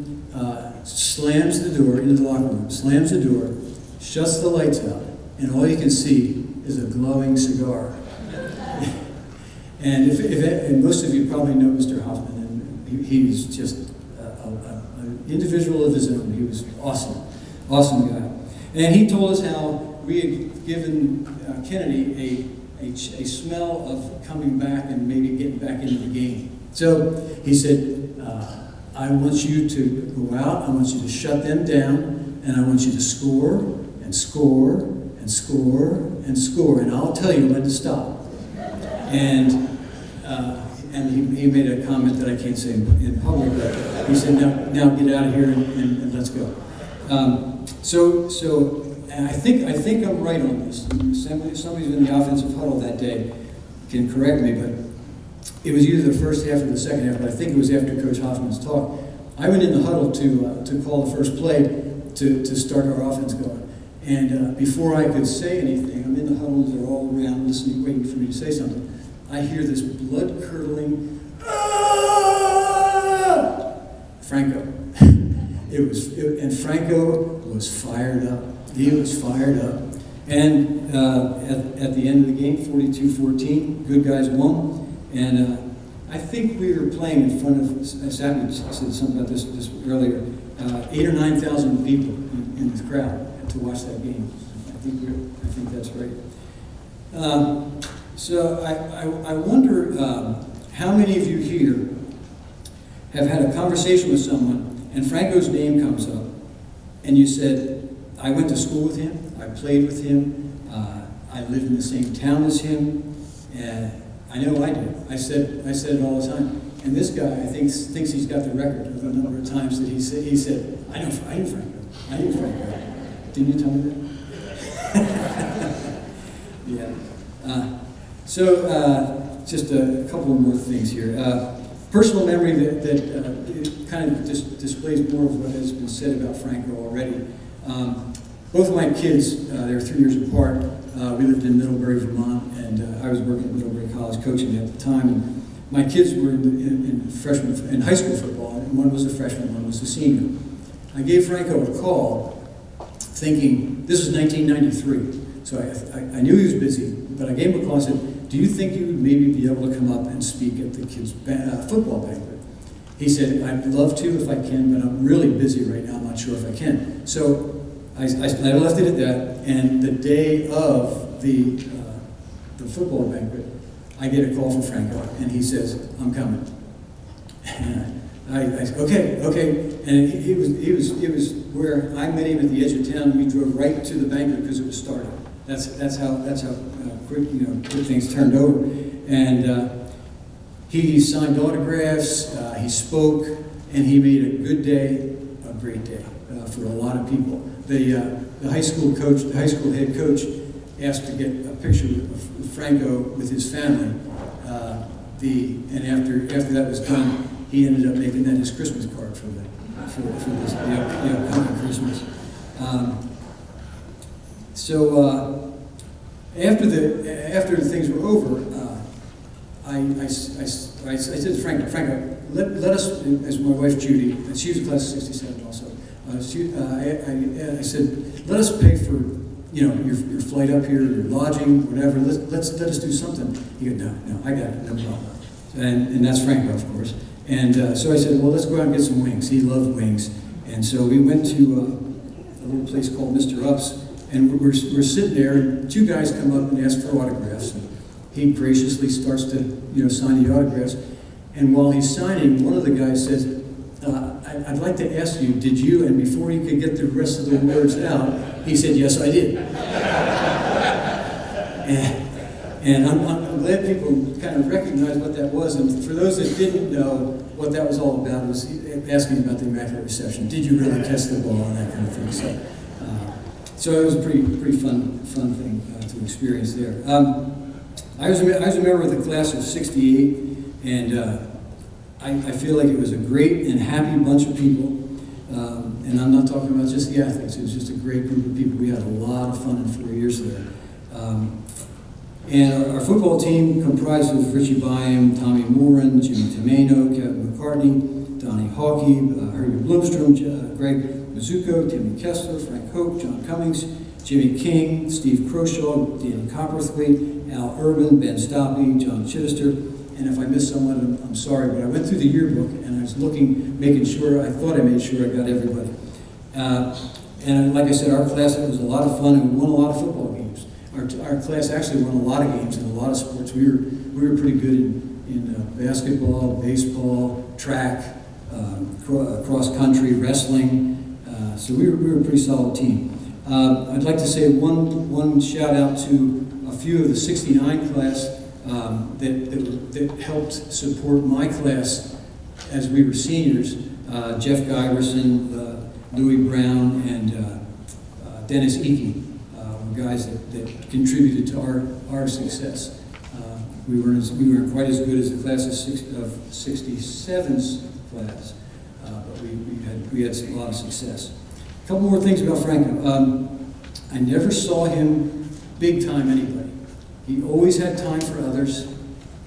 slams the door into the locker room, slams the door, shuts the lights out, and all you can see is a glowing cigar. And and most of you probably know Mr. Hoffman, and he was just an individual of his own. He was awesome guy. And he told us how we had given Kennedy a smell of coming back and maybe getting back into the game. So he said, I want you to go out, I want you to shut them down, and I want you to score and score and score and score, and I'll tell you when to stop. And he made a comment that I can't say in public, but he said, now get out of here and let's go. So I think I'm right on this. Somebody's in the offensive huddle that day can correct me, but it was either the first half or the second half, but I think it was after Coach Hoffman's talk. I went in the huddle to call the first play to start our offense going. And before I could say anything, I'm in the huddle, they're all around listening, waiting for me to say something. I hear this blood-curdling, "Ah!" Franco. And Franco was fired up. He was fired up. And at the end of the game, 42-14, good guys won. And I think we were playing in front of, Savage said something about this earlier, 8,000 or 9,000 people in the crowd to watch that game. I think that's right. So I wonder how many of you here have had a conversation with someone and Franco's name comes up and you said, I went to school with him, I played with him, I lived in the same town as him, and I know I did. I said it all the time. And this guy, I think, thinks he's got the record of the number of times that he said, I knew Franco. I knew Franco. Didn't you tell me that? Yeah. Just a couple more things here. Personal memory that kind of displays more of what has been said about Franco already. Both of my kids, they were 3 years apart. We lived in Middlebury, Vermont, and I was working at Middlebury College coaching at the time. And my kids were in high school football, and one was a freshman, one was a senior. I gave Franco a call, thinking this was 1993, so I knew he was busy, but I gave him a call and said, "Do you think you would maybe be able to come up and speak at the kids' football banquet?" He said, "I'd love to if I can, but I'm really busy right now. I'm not sure if I can." So I left it at that, and the day of the football banquet, I get a call from Franco, and he says, "I'm coming." And I said, okay. And he was where I met him at the edge of town. We drove right to the banquet because it was starting. That's how quick things turned over. And he signed autographs. He spoke, and he made a good day a great day for a lot of people. The high school head coach, asked to get a picture of Franco with his family. And after that was done, he ended up making that his Christmas card for this upcoming Christmas. After things were over, I said to Franco, let us, as my wife Judy, and she was a class of '67 also. I said, let us pay for your flight up here, your lodging, whatever. Let us do something. He goes, no, I got it, no problem. And that's Franco, of course. And so I said, well, let's go out and get some wings. He loved wings. And so we went to a little place called Mr. Up's, and we're sitting there, and two guys come up and ask for autographs. And he graciously starts to sign the autographs. And while he's signing, one of the guys says, I'd like to ask you, did you, and before he could get the rest of the words out, he said, yes, I did. And I'm glad people kind of recognize what that was. And for those that didn't know what that was all about, it was asking about the Immaculate Reception. Did you really catch the ball and that kind of thing? So it was a pretty fun thing to experience there. I was a member of the class of '68, and I feel like it was a great and happy bunch of people. And I'm not talking about just the athletes. It was just a great group of people. We had a lot of fun in 4 years there. And our football team comprised of Richie Byam, Tommy Moran, Jimmy Tomeno, Kevin McCartney, Donnie Hawkey, Herbie Bloomstrom, Greg Mizuko, Timmy Kessler, Frank Hope, John Cummings, Jimmy King, Steve Croshaw, Danny Copperthwaite, Al Urban, Ben Stoppy, John Chittister. And if I missed someone, I'm sorry, but I went through the yearbook and I was making sure, I thought I made sure I got everybody. And like I said, our class, it was a lot of fun, and we won a lot of football games. Our class actually won a lot of games in a lot of sports. We were pretty good in basketball, baseball, track, cross country, wrestling. So we were a pretty solid team. I'd like to say one shout out to a few of the '69 class that helped support my class as we were seniors. Jeff Giverson, Louis Brown, and Dennis Eakey were guys that contributed to our success. We weren't quite as good as the class of '67's class, but we had a lot of success. A couple more things about Franco. I never saw him big time anybody. He always had time for others,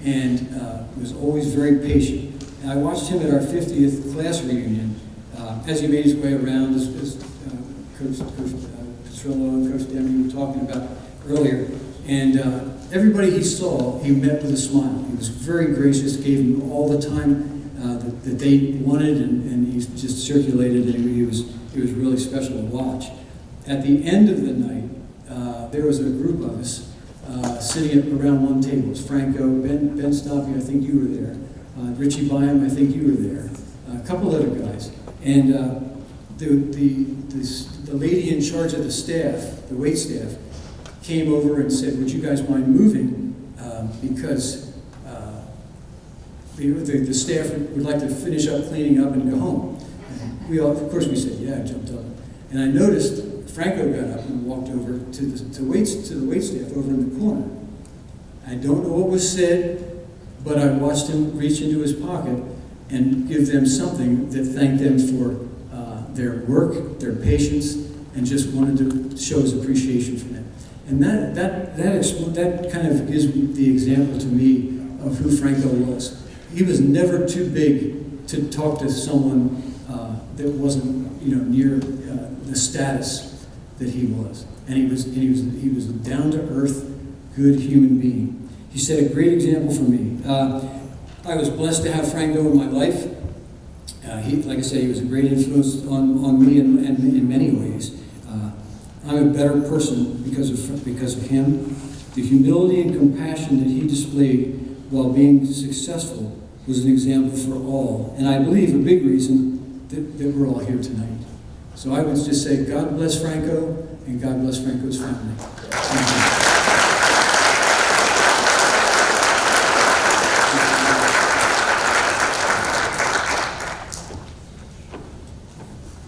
and was always very patient. And I watched him at our 50th class reunion as he made his way around, as Coach Petrillo and Coach Demi were talking about earlier. And everybody he saw, he met with a smile. He was very gracious, gave them all the time that they wanted, and he just circulated, and it was really special to watch. At the end of the night, there was a group of us sitting around one table. It was Franco, Ben Stoppy, I think you were there. Richie Byam, I think you were there. A couple other guys. And the lady in charge of the staff, the wait staff, came over and said, would you guys mind moving? Because the staff would like to finish up cleaning up and go home. And we all, of course, we said, yeah, I jumped up. And I noticed Franco got up and walked over to the wait staff over in the corner. I don't know what was said, but I watched him reach into his pocket and give them something that thanked them for their work, their patience, and just wanted to show his appreciation for them. And that kind of gives the example to me of who Franco was. He was never too big to talk to someone that wasn't, near the status that he was. And he was a down to earth, good human being. He set a great example for me. I was blessed to have Franco in my life. Like I said, he was a great influence on me in many ways. I'm a better person because of him. The humility and compassion that he displayed while being successful was an example for all, and I believe a big reason that we're all here tonight. So I would just say, God bless Franco, and God bless Franco's family. Thank you.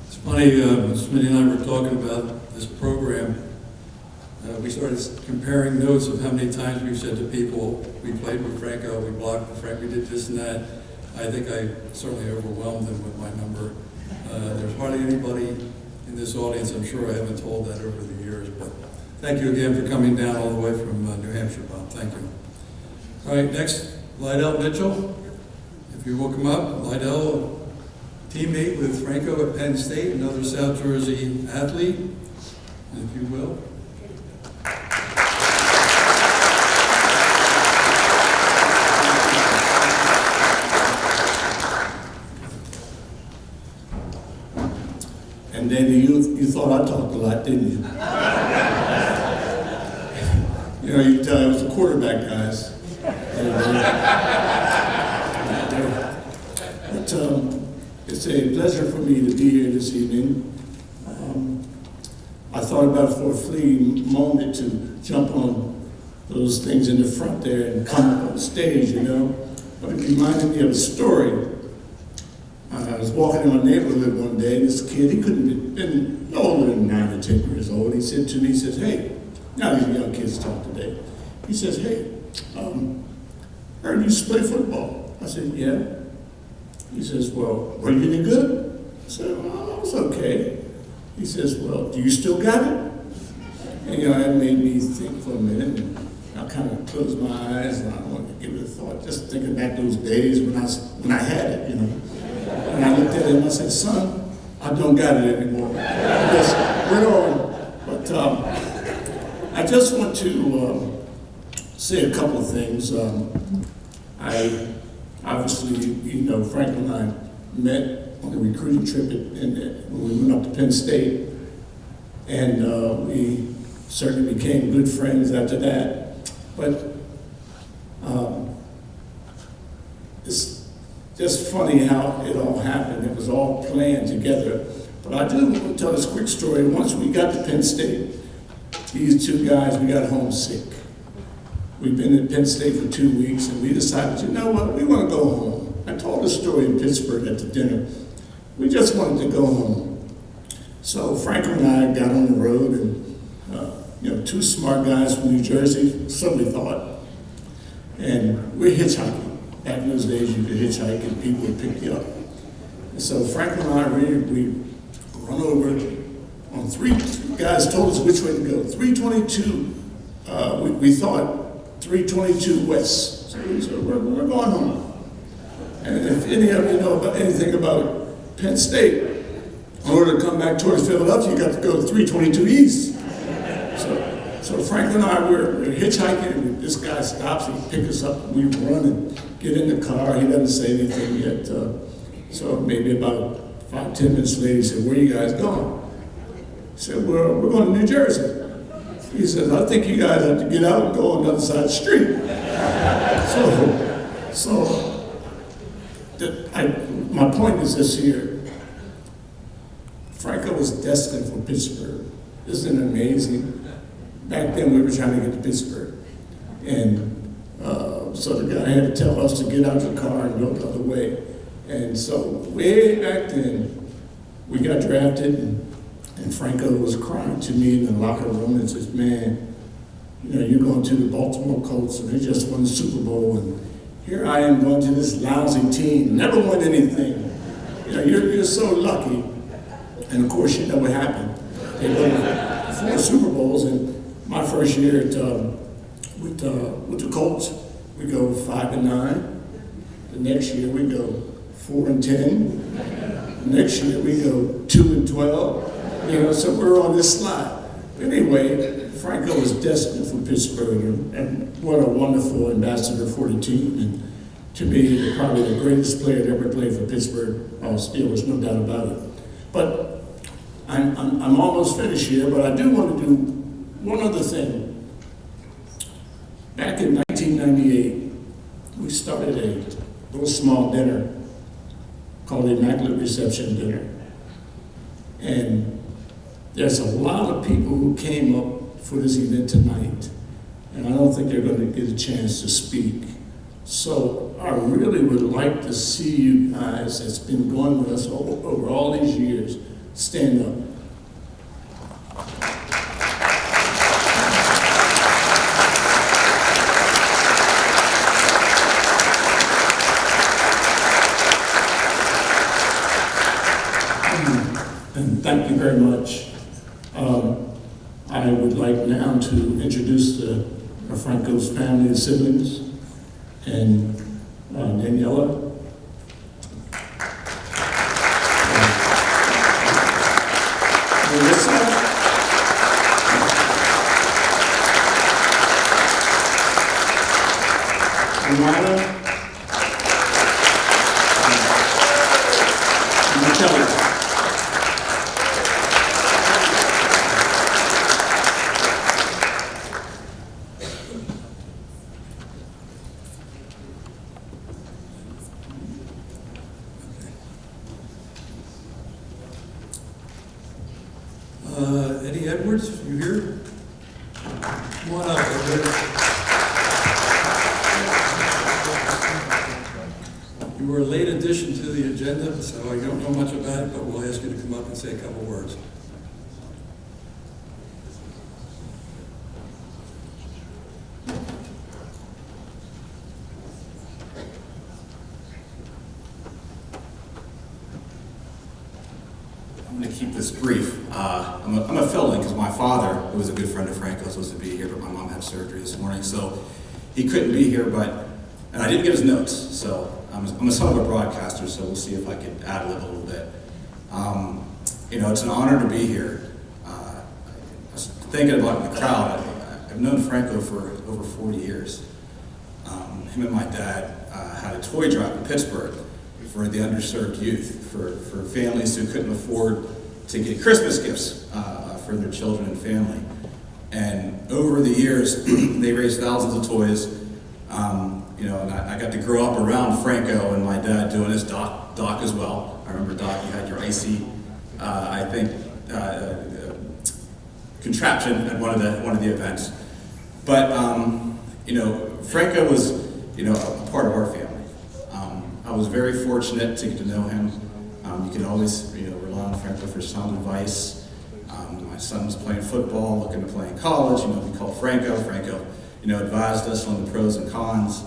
It's funny, Smitty and I were talking about this program. We started comparing notes of how many times we've said to people, we played with Franco, we blocked with Franco, we did this and that. I think I certainly overwhelmed them with my number. There's hardly anybody in this audience, I'm sure I haven't told that over the years, but thank you again for coming down all the way from New Hampshire, Bob. Thank you. All right, next, Lydell Mitchell. If you will come up, Lydell, teammate with Franco at Penn State, another South Jersey athlete, if you will. And Danny, you thought I talked a lot, didn't you? You can tell I was a quarterback, guys. But it's a pleasure for me to be here this evening. I thought about it for a fleeting moment to jump on those things in the front there and come up on stage, But it reminded me of a story. I was walking in my neighborhood one day, and this kid, he couldn't have been no older than 9 or 10 years old. He said to me, he says, hey, now these young kids talk today. He says, hey, heard you used to play football. I said, yeah. He says, well, were you any good? I said, well, I was okay. He says, well, do you still got it? And that made me think for a minute, and I kind of closed my eyes, and I wanted to give it a thought, just thinking back those days when I had it, And I looked at him and I said, son, I don't got it anymore. Yes, we're on. But I just want to say a couple of things. I obviously, Frank and I met on a recruiting trip when we went up to Penn State, and we certainly became good friends after that. But it's just funny how it all happened. It was all planned together. But I do want to tell this quick story. Once we got to Penn State, these two guys, we got homesick. We've been at Penn State for 2 weeks, and we decided, you know what, we want to go home. I told a story in Pittsburgh at the dinner. We just wanted to go home. So Franco and I got on the road, and two smart guys from New Jersey, so we thought, and we're hitchhiking. Back in those days, you could hitchhike and people would pick you up. And so Franco and I, we run over on three guys told us which way to go. 322, we thought 322 west. So we're going home. And if any of you know about anything about Penn State, in order to come back towards Philadelphia, you got to go 322 east. So Frank and I, we're hitchhiking, and this guy stops, he picks us up, and we run and get in the car. He doesn't say anything yet. So maybe about 5-10 minutes later, he said, where are you guys going? He said, we're going to New Jersey. He says, I think you guys have to get out and go on the other side of the street. My point is this here. Franco was destined for Pittsburgh. Isn't it amazing? Back then we were trying to get to Pittsburgh. And so the guy had to tell us to get out of the car and go the other way. And so way back then, we got drafted, and Franco was crying to me in the locker room and says, man, you know, you're going to the Baltimore Colts, and they just won the Super Bowl, and here I am going to this lousy team, never won anything. You know, you're so lucky. And of course, you know what happened. They won 4 Super Bowls, and my first year with the Colts, we go 5-9. The next year we go 4-10. The next year we go 2-12. You know, so we're on this slide. Anyway, Franco was destined for Pittsburgh, and what a wonderful ambassador for the team. And to me, probably the greatest player that ever played for Pittsburgh. Still, there's no doubt about it. But I'm almost finished here, but I do want to do one other thing. Back in 1998, we started a little small dinner called the Immaculate Reception Dinner. And there's a lot of people who came up for this event tonight, and I don't think they're going to get a chance to speak. So I really would like to see you guys that's been going with us over all these years stand up. And thank you very much. I would like now to introduce Franco's family and siblings, and Daniela. Melissa. Amara. And Kelly. Eddie Edwards, you here? Come on up, Edward. You were a late addition to the agenda, so I don't know much about it, but we'll ask you to come up and say a couple words. I'm going to keep this brief. I'm a fill-in because my father, who was a good friend of Franco, was supposed to be here, but my mom had surgery this morning, so he couldn't be here. And I didn't get his notes, so I'm a son of a broadcaster, so we'll see if I can ad-lib a little bit. You know, it's an honor to be here. I was thinking about the crowd. I've known Franco for over 40 years. Him and my dad had a toy drive in Pittsburgh for the underserved youth, for families who couldn't afford to get Christmas gifts for their children and family. And over the years, they raised thousands of toys. You know, and I got to grow up around Franco and my dad doing his Doc as well. I remember Doc, you had your icy, I think, contraption at one of the events. But you know, Franco was, you know, a part of our family. I was very fortunate to get to know him. You can always, you know, rely on Franco for sound advice. My son was playing football, looking to play in college. You know, we called Franco. Franco, you know, advised us on the pros and cons,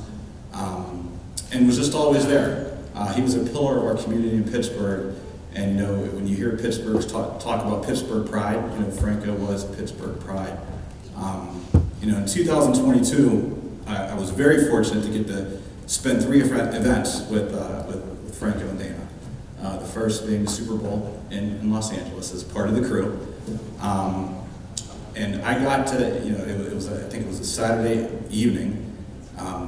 and was just always there. He was a pillar of our community in Pittsburgh. And you know, when you hear Pittsburgh's talk about Pittsburgh pride, you know, Franco was Pittsburgh pride. You know, in 2022, I was very fortunate to get to spend 3 events with Franco and Dana. The first being the Super Bowl in Los Angeles as part of the crew. And I got to, you know, I think it was a Saturday evening,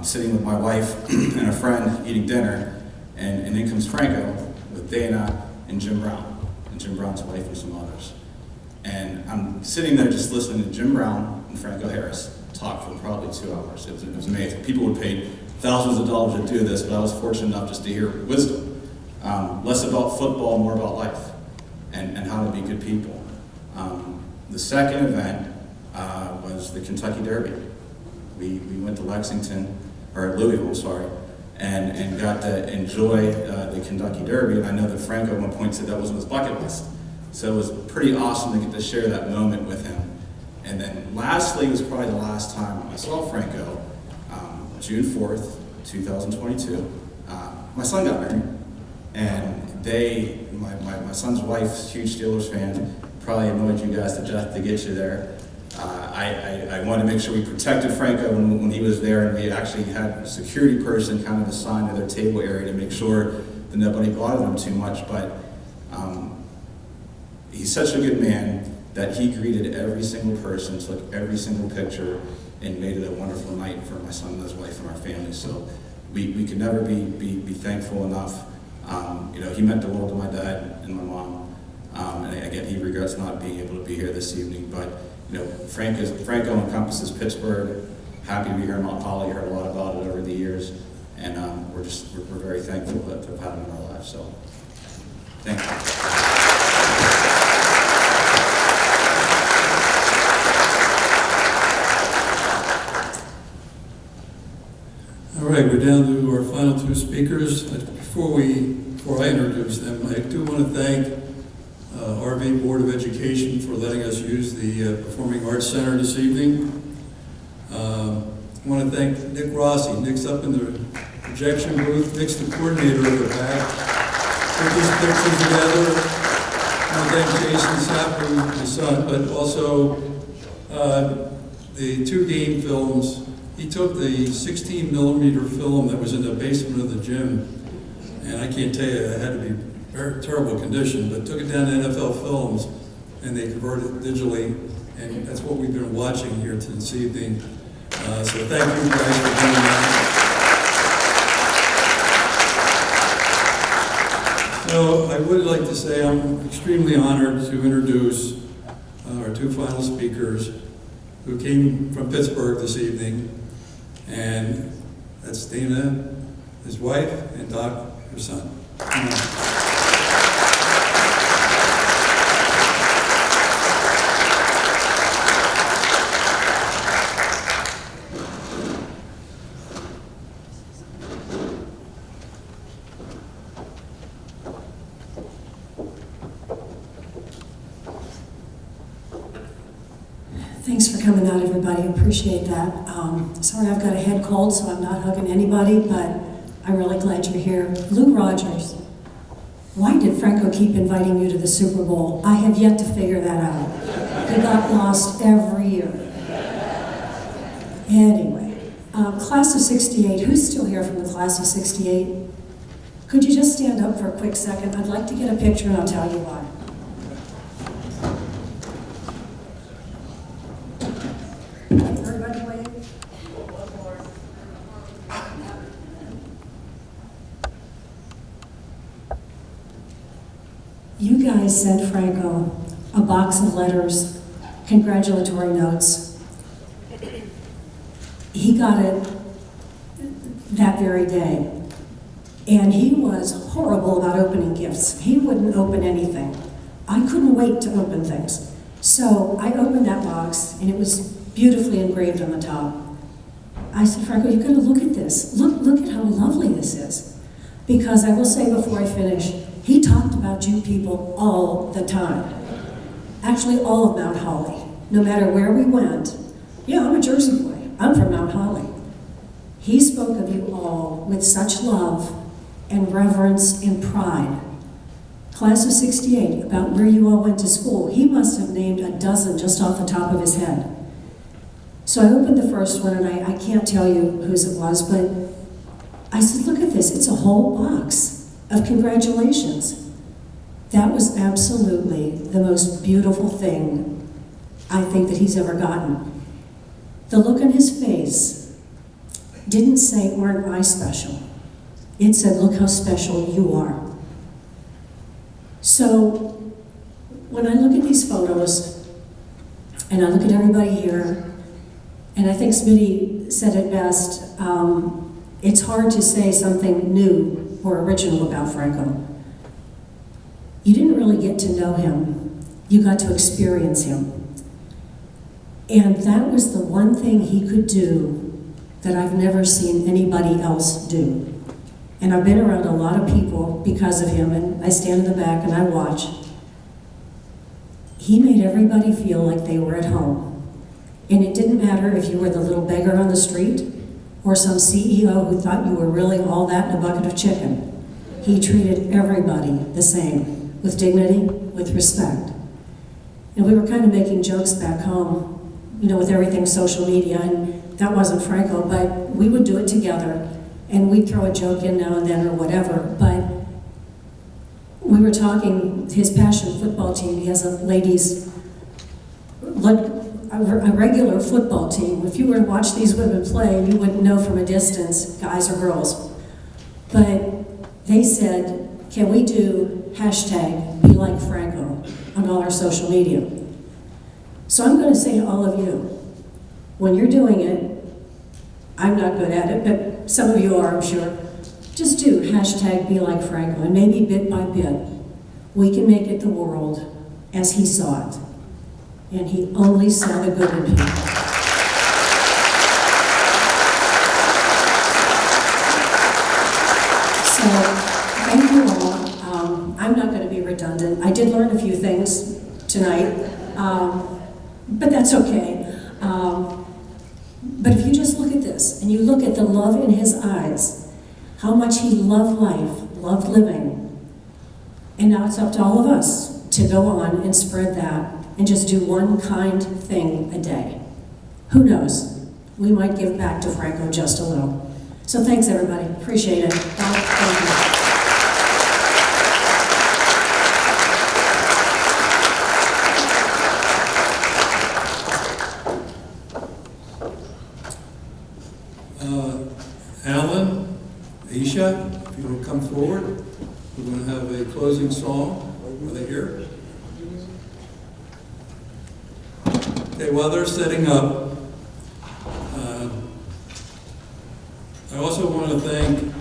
sitting with my wife and a friend eating dinner, and in comes Franco with Dana and Jim Brown, and Jim Brown's wife and some others. And I'm sitting there just listening to Jim Brown and Franco Harris talked for probably 2 hours. It was amazing. People would pay thousands of dollars to do this, but I was fortunate enough just to hear wisdom. Less about football, more about life, and how to be good people. The second event was the Kentucky Derby. We went to Louisville, sorry, and got to enjoy the Kentucky Derby. And I know that Franco at one point said that was on his bucket list. So it was pretty awesome to get to share that moment with him. And then lastly was probably the last time I saw Franco, June 4th, 2022. My son got married, and my son's wife's huge Steelers fan, probably annoyed you guys to death to get you there. I wanted to make sure we protected Franco when he was there, and we actually had a security person kind of assigned to their table area to make sure that nobody bothered him too much. But he's such a good man that he greeted every single person, took every single picture, and made it a wonderful night for my son and his wife and our family. So we could never be thankful enough. He meant the world to my dad and my mom. And again, he regrets not being able to be here this evening. But Franco encompasses Pittsburgh. Happy to be here in Mount Holly. Heard a lot about it over the years, and we're very thankful to have had him in our lives. So, thank you. All right, we're down to our final two speakers. Before I introduce them, I do want to thank RV Board of Education for letting us use the Performing Arts Center this evening. I want to thank Nick Rossi. Nick's up in the projection booth. Nick's the coordinator of the back. Put these pictures together. I want to thank Jason Sapp, his son, but also the two game films. He took the 16 millimeter film that was in the basement of the gym, and I can't tell you, it had to be very terrible condition, but took it down to NFL Films, and they converted it digitally, and that's what we've been watching here this evening. So thank you guys for doing that. So I would like to say I'm extremely honored to introduce our two final speakers who came from Pittsburgh this evening, and that's Dana, his wife, and Doc, her son. Thanks for coming out, everybody. I appreciate that. Sorry I've got a head cold, so I'm not hugging anybody, but I'm really glad you're here. Lou Rogers, why did Franco keep inviting you to the Super Bowl? I have yet to figure that out. He got lost every year. Anyway, class of 68, who's still here from the class of 68? Could you just stand up for a quick second? I'd like to get a picture and I'll tell you why. Everybody wave. You guys sent Franco a box of letters, congratulatory notes. He got it that very day. And he was horrible about opening gifts. He wouldn't open anything. I couldn't wait to open things. So I opened that box, and it was beautifully engraved on the top. I said, Franco, you've got to look at this. Look at how lovely this is. Because I will say before I finish, he talked about you people all the time. Actually, all of Mount Holly. No matter where we went. Yeah, I'm a Jersey boy. I'm from Mount Holly. He spoke of you all with such love and reverence and pride. Class of 68, about where you all went to school, he must have named a dozen just off the top of his head. So I opened the first one, and I can't tell you whose it was, but I said, look at this, it's a whole box of congratulations. That was absolutely the most beautiful thing I think that he's ever gotten. The look on his face didn't say, aren't I special? It said, look how special you are. So when I look at these photos, and I look at everybody here, And I think Smitty said it best, it's hard to say something new or original about Franco. You didn't really get to know him, you got to experience him. And that was the one thing he could do that I've never seen anybody else do. And I've been around a lot of people because of him, and I stand in the back and I watch. He made everybody feel like they were at home. And it didn't matter if you were the little beggar on the street or some CEO who thought you were really all that in a bucket of chicken. He treated everybody the same, with dignity, with respect. And we were kind of making jokes back home, you know, with everything social media, and that wasn't Franco, but we would do it together, and we'd throw a joke in now and then or whatever, but we were talking, his passion football team, he has a ladies, a regular football team. If you were to watch these women play, you wouldn't know from a distance, guys or girls. But they said, can we do hashtag be like Franco on all our social media? So I'm going to say to all of you, when you're doing it, I'm not good at it, but some of you are, I'm sure, just do hashtag be like Franco, and maybe bit by bit, we can make it the world as he saw it. And he only saw the good in people. So, thank you all. I'm not going to be redundant. I did learn a few things tonight, but that's okay. But if you just look at this, and you look at the love in his eyes, how much he loved life, loved living, and now it's up to all of us to go on and spread that, and just do one kind thing a day. Who knows? We might give back to Franco just a little. So thanks, everybody. Appreciate it. Thank you. Alan, Aisha, if you will come forward, we're going to have a closing song. Are they here? Okay, while they're setting up, I also want to thank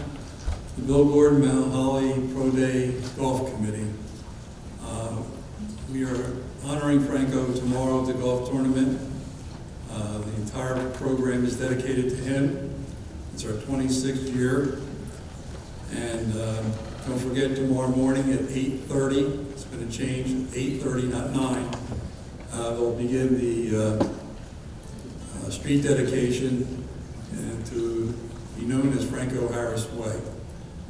the Bill Gordon Mount Holly Pro Day Golf Committee. We are honoring Franco tomorrow at the golf tournament. The entire program is dedicated to him. It's our 26th year. And don't forget, tomorrow morning at 8:30, it's been a change, 8:30, not 9. They'll begin the street dedication and to be known as Franco Harris Way,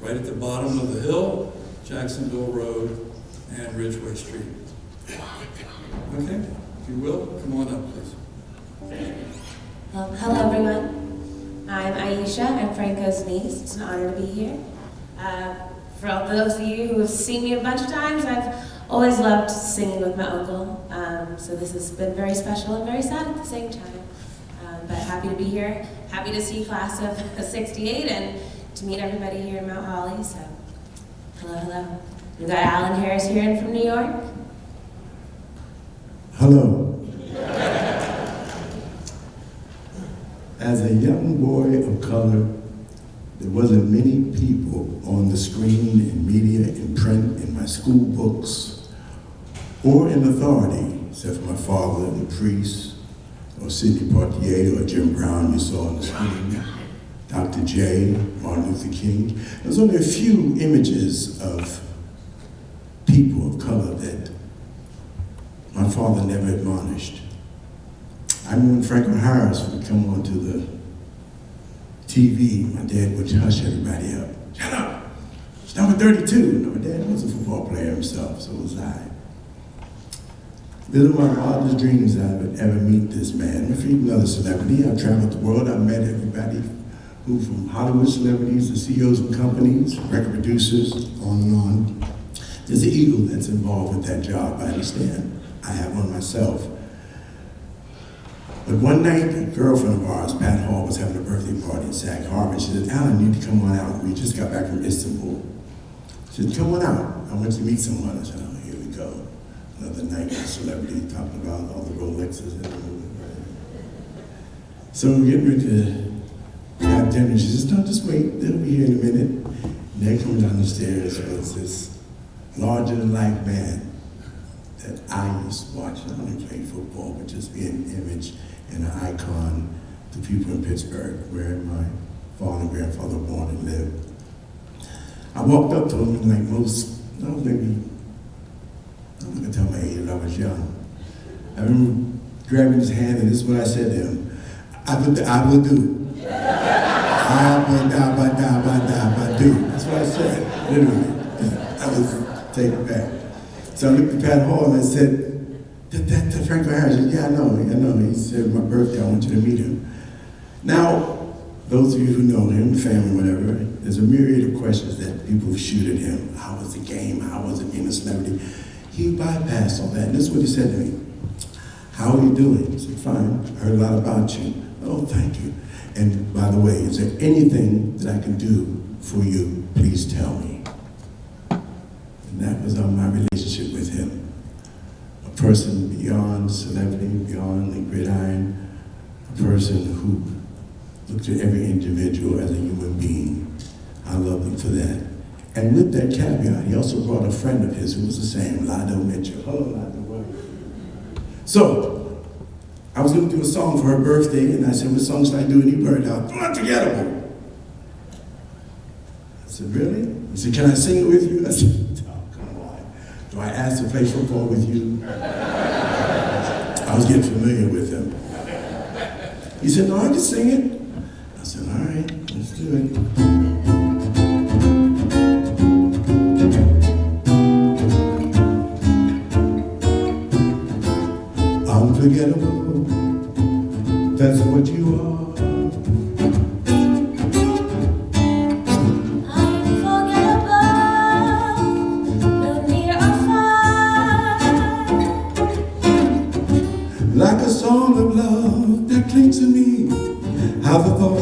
right at the bottom of the hill, Jacksonville Road, and Ridgeway Street. Okay, if you will, come on up, please. Hello, everyone. I'm Aisha. I'm Franco's niece. It's an honor to be here. For all those of you who have seen me a bunch of times, I've always loved singing with my uncle. So this has been very special and very sad at the same time. But happy to be here. Happy to see class of 68 and to meet everybody here in Mount Holly. So hello, hello. We've got Alan Harris here from New York. Hello. As a young boy of color, there wasn't many people on the screen, in media, in print, in my school books, or in authority, except for my father, the priest, or Sidney Poitier, or Jim Brown you saw on the screen, Dr. J, Martin Luther King. There's only a few images of people of color that my father never admonished. I remember when Franco Harris would come onto the TV, my dad would hush everybody up. Shut up! It's number 32. No, my dad was a football player himself, so was I. Little my wildest dreams I would ever meet this man. I'm another celebrity. I've traveled the world. I've met everybody who, from Hollywood celebrities to CEOs of companies, record producers, on and on. There's an ego that's involved with that job, I understand. I have one myself. But one night, a girlfriend of ours, Pat Hall, was having a birthday party in Sag Harbor. She said, Alan, you need to come on out. We just got back from Istanbul. She said, come on out. I want to meet someone. I said, oh, here we go. Another night with a celebrity talking about all the Rolexes and So we're getting ready to have dinner. She says, no, just wait, they'll be here in a minute. And there coming down the stairs was this larger-than-life man that I used to watch. I only played football, but just be an image and an icon to people in Pittsburgh, where my father and grandfather were born and lived. I walked up to him, and like most, I was maybe, I'm not gonna tell my age, but I was young. I remember grabbing his hand, and this is what I said to him: I will do. I will do. That's what I said, literally. I was taken back. So I looked at Pat Hall and I said, that Franco Harris. He said, yeah, I know. He said, my birthday, I want you to meet him. Now, those of you who know him, family, whatever, there's a myriad of questions that people shoot at him. How was the game? How was it being a celebrity? He bypassed all that, and this is what he said to me. How are you doing? I said, fine. I heard a lot about you. Oh, thank you. And by the way, is there anything that I can do for you? Please tell me. And that was my relationship with him. A person beyond celebrity, beyond the gridiron, a person who looked at every individual as a human being. I love him for that. And with that caveat, he also brought a friend of his who was the same, Lado Mitchell. Hello, Lado. So, I was going to do a song for her birthday, and I said, what song should I do? And he blurted out, Unforgettable. I said, really? He said, can I sing it with you? I said, oh, come on. Do I ask to play football with you? I was getting familiar with him. He said, no, I can sing it. I said, all right, let's do it. Unforgettable, that's what you are. Unforgettable, no near or far. Like a song of love that clings to me. How the thought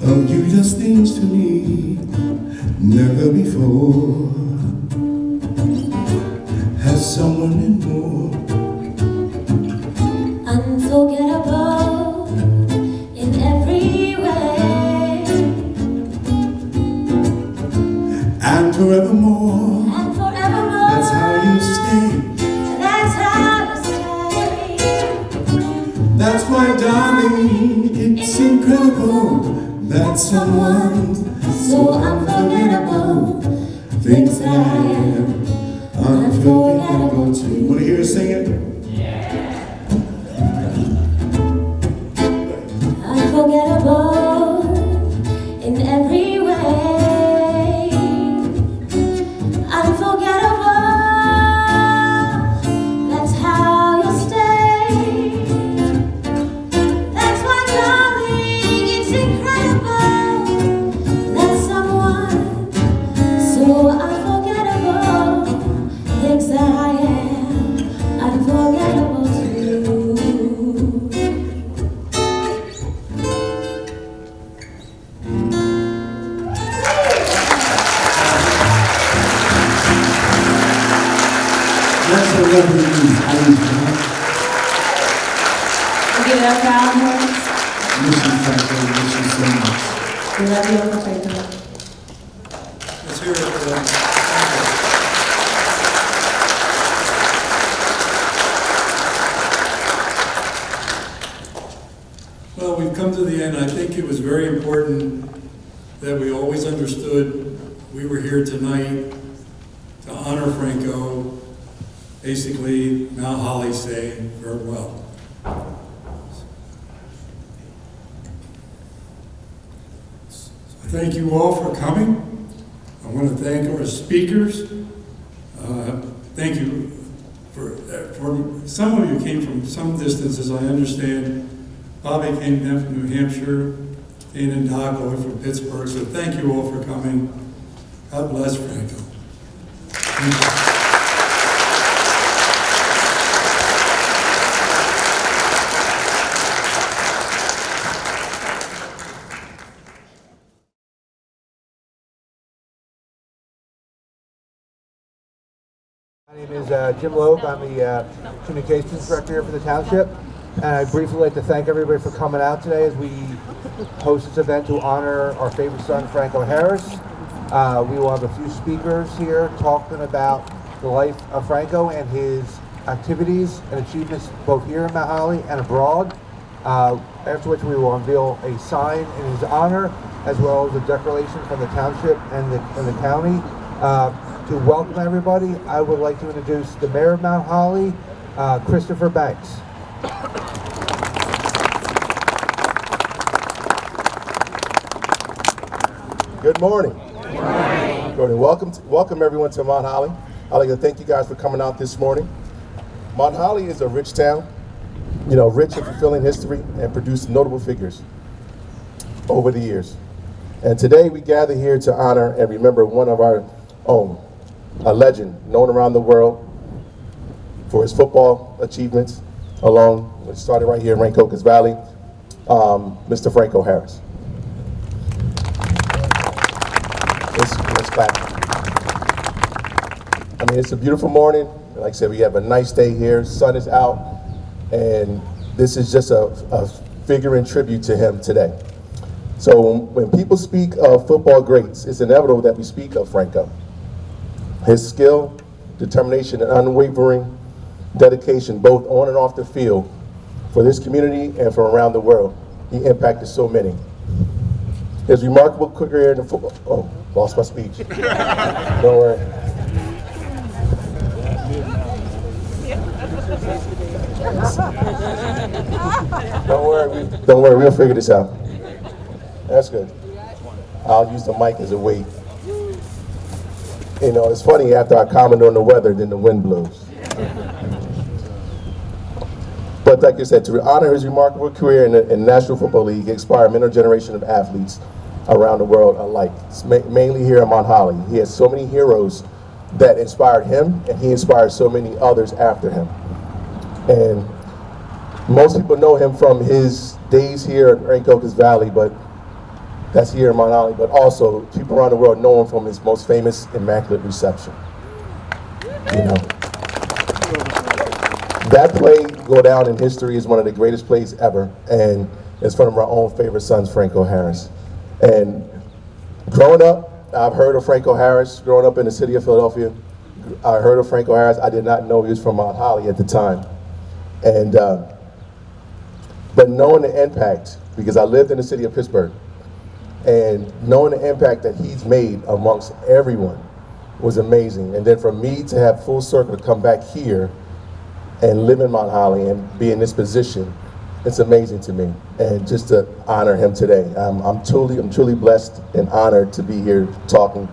of you does things to me never before has someone in more. Unforgettable in every way. And forevermore, And forevermore. that's how you stay. That's how you stay. That's why, darling, it's incredible that someone So unforgettable thinks that I am unforgettable too. Want to hear her sing it? Unforgettable in every way. Unforgettable, that's how you stay. That's why, darling, it's incredible that someone so unforgettable thinks that I am unforgettable too. That's a lovely news. I We'll give it up for Alan Horns. miss you, Franco. Miss you so much. We love you, Uncle Franco. Let's hear it for them. Thank you. Well, we've come to the end. I think it was very important that we always understood we were here tonight to honor Franco, basically Mount Holly saying farewell. Thank you all for coming. I want to thank our speakers. Thank you for some of you came from some distances, I understand. Bobby came down from New Hampshire, Dana and Doc over from Pittsburgh, so thank you all for coming. God bless Franco. Thank you. My name is Jim Loeb. I'm the communications director here for the township. And I'd briefly like to thank everybody for coming out today as we host this event to honor our favorite son, Franco Harris. We will have a few speakers here talking about the life of Franco and his activities and achievements both here in Mount Holly and abroad. After which we will unveil a sign in his honor, as well as a declaration from the township and the county. To welcome everybody, I would like to introduce the mayor of Mount Holly, Christopher Banks. Good morning. Good morning. Welcome everyone to Mount Holly. I'd like to thank you guys for coming out this morning. Mount Holly is a rich town, rich in fulfilling history and produced notable figures over the years. And today we gather here to honor and remember one of our own, a legend known around the world for his football achievements, which started right here in Rancocas Valley, Mr. Franco Harris. Let's clap. I mean, it's a beautiful morning. Like I said, we have a nice day here. Sun is out, and this is just a figure in tribute to him today. So when people speak of football greats, it's inevitable that we speak of Franco. His skill, determination, and unwavering dedication, both on and off the field, for this community and from around the world. He impacted so many. His remarkable career in the football, lost my speech. Don't worry. Don't worry, we'll figure this out. That's good. I'll use the mic as a weight. It's funny, after I comment on the weather, then the wind blows. But like I said, to honor his remarkable career in the National Football League, he inspired many generation of athletes around the world alike, mainly here in Mount Holly. He has so many heroes that inspired him, and he inspired so many others after him. And most people know him from his days here at Rancocas Valley, but that's here in Mount Holly, but also people around the world know him from his most famous Immaculate Reception. That play go down in history as one of the greatest plays ever, and it's from our own favorite sons, Franco Harris. And growing up, I've heard of Franco Harris. Growing up in the city of Philadelphia, I heard of Franco Harris. I did not know he was from Mount Holly at the time. And but knowing the impact, because I lived in the city of Pittsburgh, and knowing the impact that he's made amongst everyone was amazing. And then for me to have full circle to come back here and live in Mount Holly and be in this position, it's amazing to me. And just to honor him today, I'm truly blessed and honored to be here talking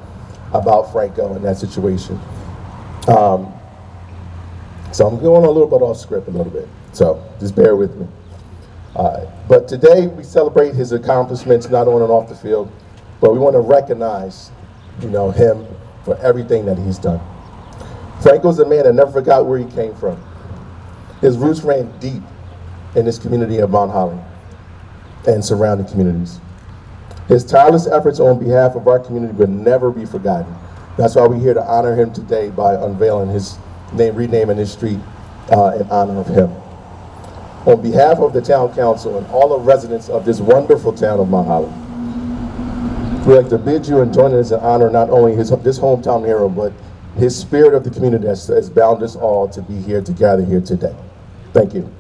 about Franco and that situation. So I'm going a little bit off script a little bit, so just bear with me. But today we celebrate his accomplishments not on and off the field, but we want to recognize, him for everything that he's done. Franco's a man that never forgot where he came from. His roots ran deep in this community of Mount Holly and surrounding communities. His tireless efforts on behalf of our community will never be forgotten. That's why we're here to honor him today by unveiling his name, renaming his street in honor of him. On behalf of the town council and all the residents of this wonderful town of Mount Holly, we'd like to bid you and join us in honor not only this hometown hero, but his spirit of the community has bound us all to be here, to gather here today. Thank you.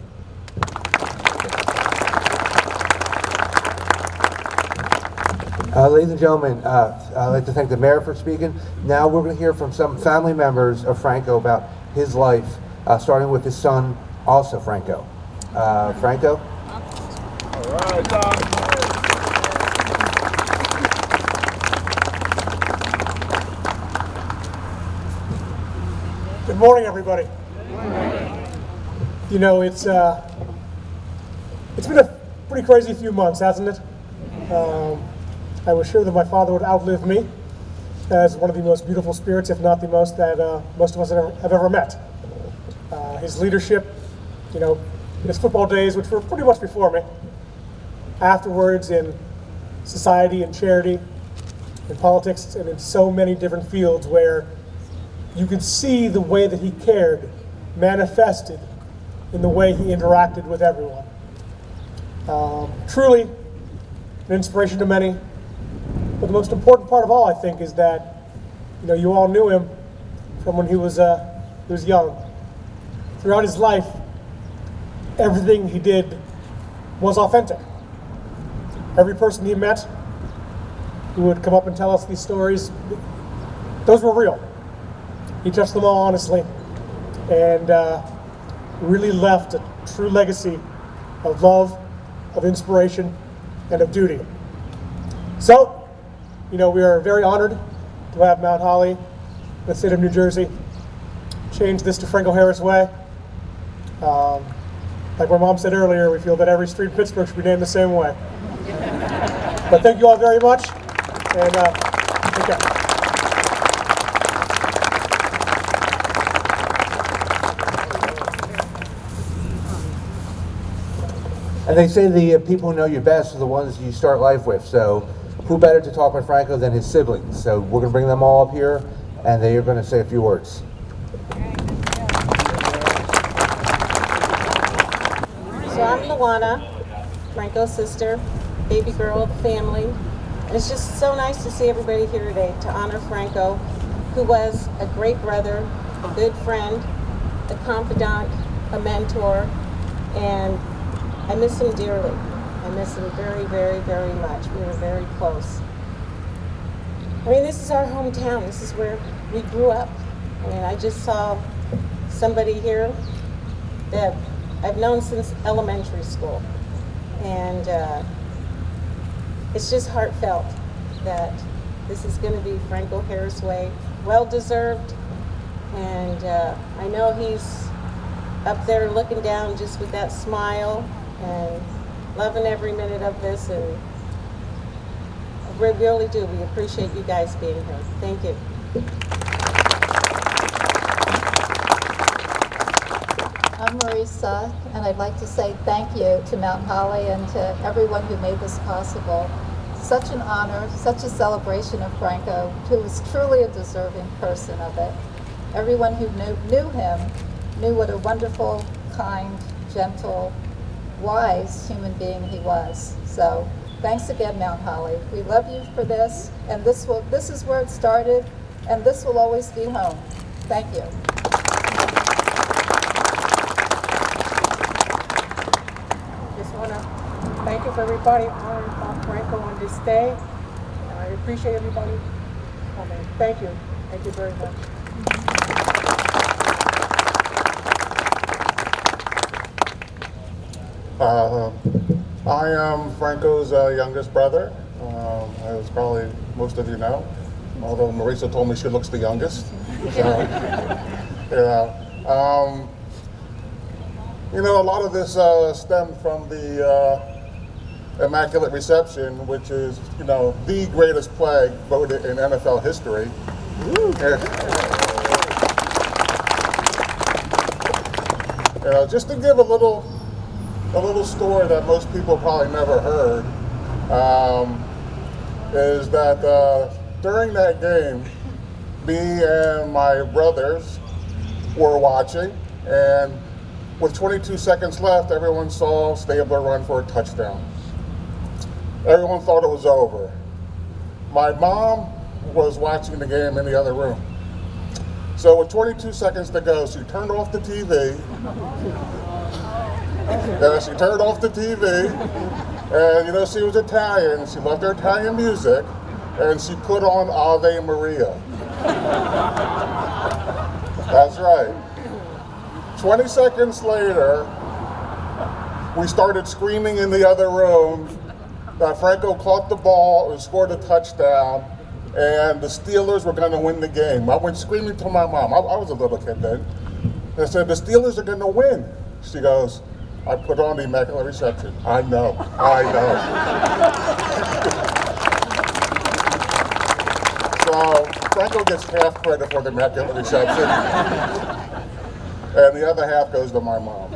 Ladies and gentlemen, I'd like to thank the mayor for speaking. Now we're going to hear from some family members of Franco about his life, starting with his son, also Franco. Franco? All right, Tom. Good morning, everybody. It's been a pretty crazy few months, hasn't it? I was sure that my father would outlive me as one of the most beautiful spirits, if not the most, that most of us have ever met. His leadership, his football days, which were pretty much before me, afterwards in society and charity, in politics, and in so many different fields where you could see the way that he cared manifested in the way he interacted with everyone. Truly an inspiration to many. But the most important part of all, I think, is that you all knew him from when he was young. Throughout his life, everything he did was authentic. Every person he met who would come up and tell us these stories, those were real. He touched them all honestly, and really left a true legacy of love, of inspiration, and of duty. So, we are very honored to have Mount Holly, the state of New Jersey, change this to Franco Harris Way. Like my mom said earlier, we feel that every street in Pittsburgh should be named the same way. But thank you all very much, and take care. And they say the people who know you best are the ones you start life with. So who better to talk with Franco than his siblings? So we're going to bring them all up here, and they are going to say a few words. So I'm Luana, Franco's sister, baby girl of the family. And it's just so nice to see everybody here today to honor Franco, who was a great brother, a good friend, a confidant, a mentor, and I miss him dearly. I miss him very, very, very much. We were very close. I mean, this is our hometown. This is where we grew up. I mean, I just saw somebody here that I've known since elementary school. And it's just heartfelt that this is going to be Franco Harris Way. Well-deserved. And I know he's up there looking down just with that smile and loving every minute of this, and we really do. We appreciate you guys being here. Thank you. I'm Marisa, and I'd like to say thank you to Mount Holly and to everyone who made this possible. Such an honor, such a celebration of Franco, who was truly a deserving person of it. Everyone who knew him knew what a wonderful, kind, gentle, wise human being he was. So thanks again, Mount Holly. We love you for this, and this is where it started, and this will always be home. Thank you. Just want to thank you for everybody honoring Franco on this day. I appreciate everybody coming. Thank you. Thank you very much. I am Franco's youngest brother, as probably most of you know, although Marisa told me she looks the youngest. So, a lot of this stemmed from the Immaculate Reception, which is, the greatest play voted in NFL history. Just to give a little story that most people probably never heard, is that during that game, me and my brothers were watching, and with 22 seconds left, everyone saw Stabler run for a touchdown. Everyone thought it was over. My mom was watching the game in the other room. So with 22 seconds to go, she turned off the TV. Yeah, she turned off the TV, and she was Italian, she loved her Italian music, and she put on Ave Maria. That's right. 20 seconds later, we started screaming in the other room that Franco caught the ball and scored a touchdown, and the Steelers were going to win the game. I went screaming to my mom. I was a little kid then. I said, "The Steelers are going to win." She goes, "I put on the Immaculate Reception." I know. So Franco gets half credit for the Immaculate Reception, and the other half goes to my mom.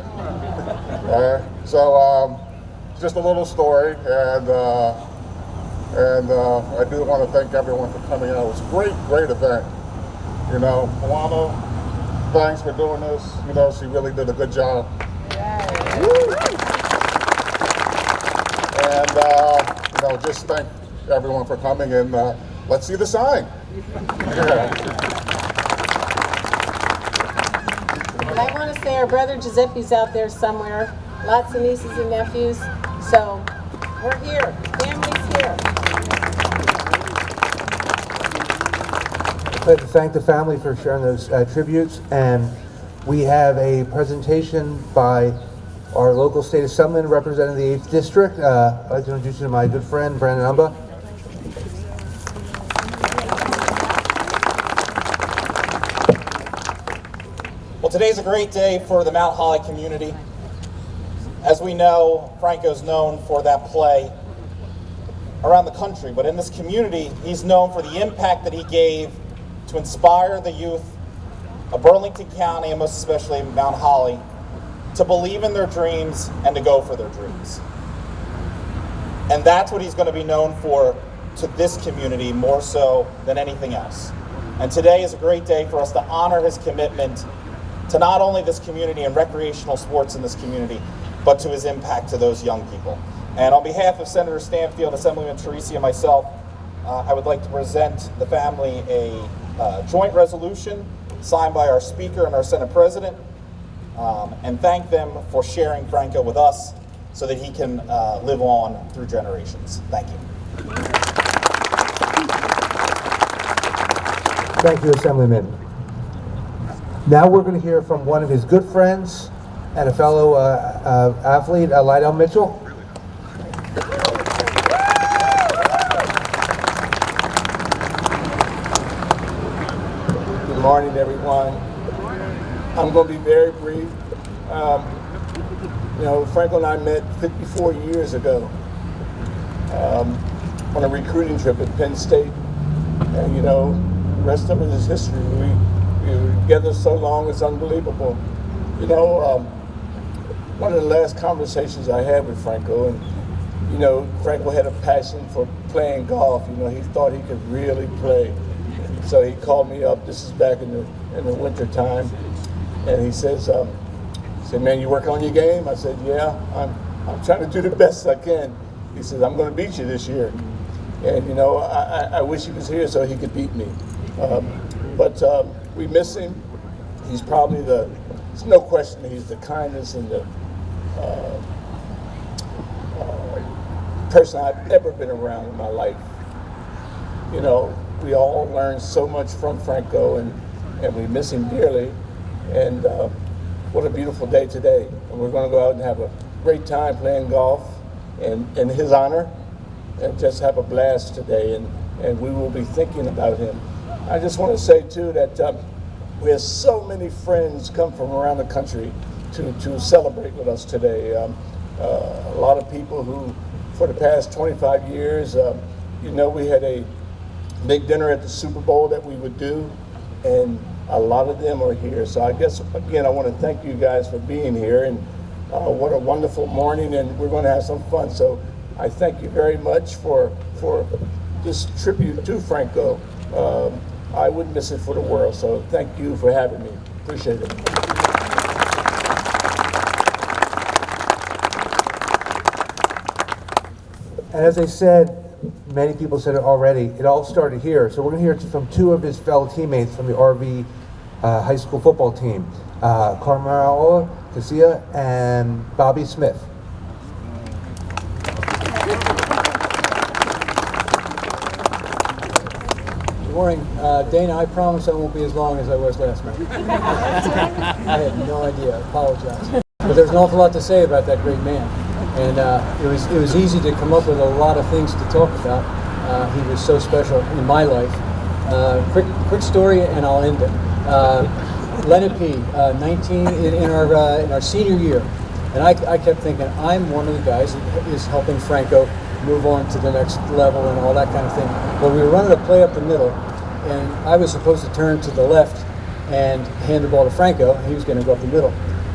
Just a little story, and I do want to thank everyone for coming out. It was a great event. Moana, thanks for doing this. She really did a good job. And, just thank everyone for coming, and let's see the sign. And I want to say our brother Giuseppe's out there somewhere. Lots of nieces and nephews. So we're here. Family's here. I'd like to thank the family for sharing those tributes, and we have a presentation by our local state assemblyman representing the 8th District. I'd like to introduce you to my good friend, Brandon Umba. Well, today's a great day for the Mount Holly community. As we know, Franco's known for that play around the country, but in this community, he's known for the impact that he gave to inspire the youth of Burlington County, and most especially Mount Holly, to believe in their dreams and to go for their dreams. And that's what he's going to be known for to this community more so than anything else. And today is a great day for us to honor his commitment to not only this community and recreational sports in this community, but to his impact to those young people. And on behalf of Senator Stanfield, Assemblyman Teresi, and myself, I would like to present the family a joint resolution signed by our Speaker and our Senate President, and thank them for sharing Franco with us so that he can live on through generations. Thank you. Thank you, Assemblyman. Now we're going to hear from one of his good friends and a fellow athlete, Lydell Mitchell. Good morning, everyone. I'm going to be very brief. Franco and I met 54 years ago on a recruiting trip at Penn State. And, the rest of it is history. We were together so long, it's unbelievable. One of the last conversations I had with Franco, and, Franco had a passion for playing golf. He thought he could really play. So he called me up, this is back in the winter time, and he says, man, you working on your game? I said, yeah, I'm trying to do the best I can. He says, I'm going to beat you this year. And I wish he was here so he could beat me. But we miss him. He's probably there's no question he's the kindest and the person I've ever been around in my life. We all learned so much from Franco, and we miss him dearly. And what a beautiful day today. And we're going to go out and have a great time playing golf in his honor, and just have a blast today. And we will be thinking about him. I just want to say, too, that we have so many friends come from around the country to celebrate with us today. A lot of people who, for the past 25 years, we had a big dinner at the Super Bowl that we would do, and a lot of them are here. So I guess, again, I want to thank you guys for being here, and what a wonderful morning, and we're going to have some fun. So I thank you very much for this tribute to Franco. I wouldn't miss it for the world, so thank you for having me. Appreciate it. And as I said, many people said it already, it all started here. So we're going to hear from two of his fellow teammates from the RV high school football team, Carmelo Casilla and Bobby Smith. Good morning. Dana, I promise I won't be as long as I was last night. I had no idea. I apologize. But there's an awful lot to say about that great man. And it was easy to come up with a lot of things to talk about. He was so special in my life. Quick story, and I'll end it. Leonard P. 19 in our senior year, and I kept thinking, I'm one of the guys that is helping Franco move on to the next level and all that kind of thing. Well, we were running a play up the middle, and I was supposed to turn to the left and hand the ball to Franco. He was going to go up the middle.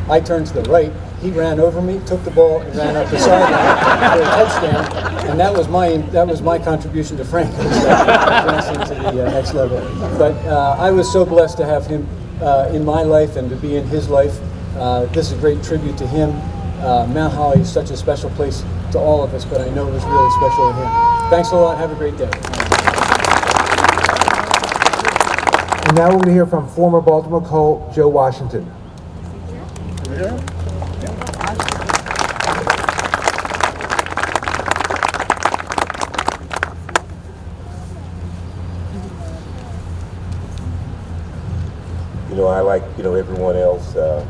I turned to the right. He ran over me, took the ball, and ran up the sideline for a touchdown, and that was my contribution to Franco advancing to the next level. But I was so blessed to have him in my life and to be in his life. This is a great tribute to him, Mount Holly is such a special place to all of us, but I know it was really special to him. Thanks a lot. Have a great day. And now we're going to hear from former Baltimore Colt Joe Washington. You know, I like, everyone else have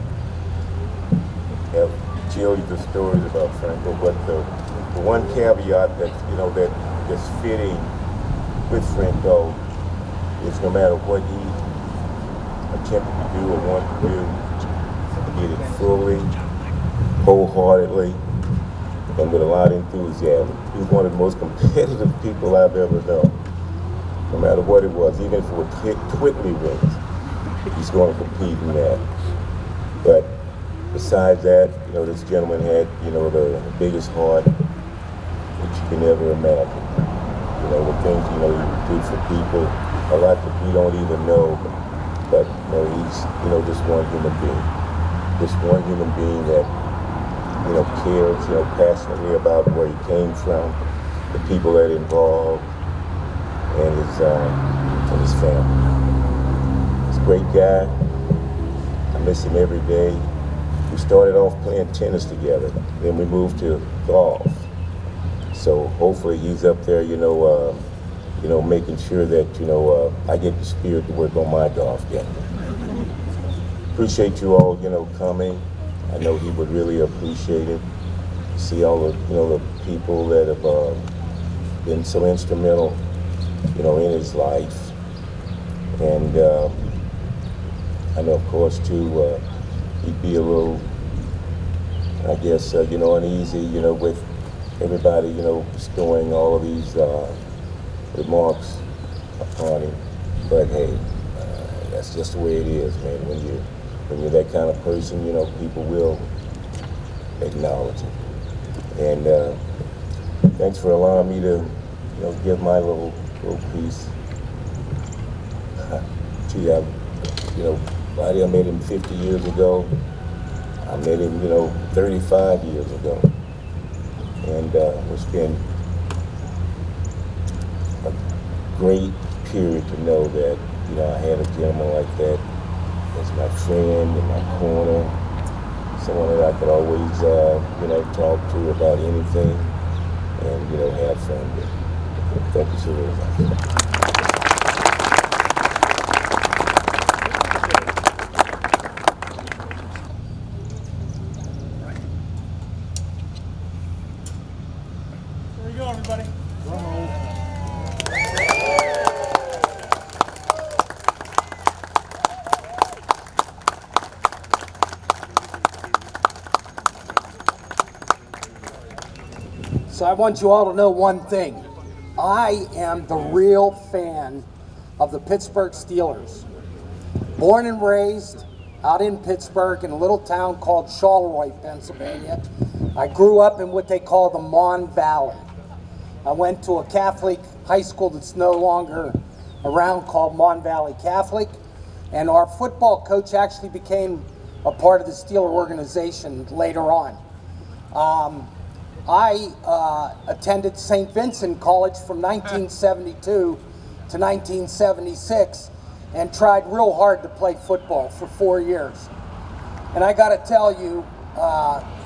told you the stories about Franco, but the one caveat that, that's fitting with Franco is no matter what he attempted to do or wanted to do, he did it fully, wholeheartedly, and with a lot of enthusiasm. He's one of the most competitive people I've ever known. No matter what it was, even if it was Whitley wins, he's going to compete in that. But besides that, this gentleman had, the biggest heart that you can ever imagine. The things, he do for people, a lot that we don't even know. But, he's, just one human being. Just one human being that, cares, passionately about where he came from, the people that are involved, and his family. He's a great guy. I miss him every day. We started off playing tennis together, then we moved to golf. So hopefully he's up there, making sure that, I get the spirit to work on my golf game. Appreciate you all, coming. I know he would really appreciate it. See all the, the people that have been so instrumental, in his life. And I know, of course, too, he'd be a little, I guess, uneasy, with everybody, bestowing all of these remarks upon him. But hey, that's just the way it is, man. When you're that kind of person, people will acknowledge it. And thanks for allowing me to, give my little piece. Gee, Buddy, I met him 50 years ago. I met him, 35 years ago. And it's been a great period to know that, I had a gentleman like that as my friend in my corner, someone that I could always, talk to about anything and, have fun with. Thank you so very much. So I want you all to know one thing. I am the real fan of the Pittsburgh Steelers. Born and raised out in Pittsburgh in a little town called Charleroi, Pennsylvania. I grew up in what they call the Mon Valley. I went to a Catholic high school that's no longer around called Mon Valley Catholic. And our football coach actually became a part of the Steeler organization later on. I attended St. Vincent College from 1972 to 1976 and tried real hard to play football for 4 years. And I got to tell you,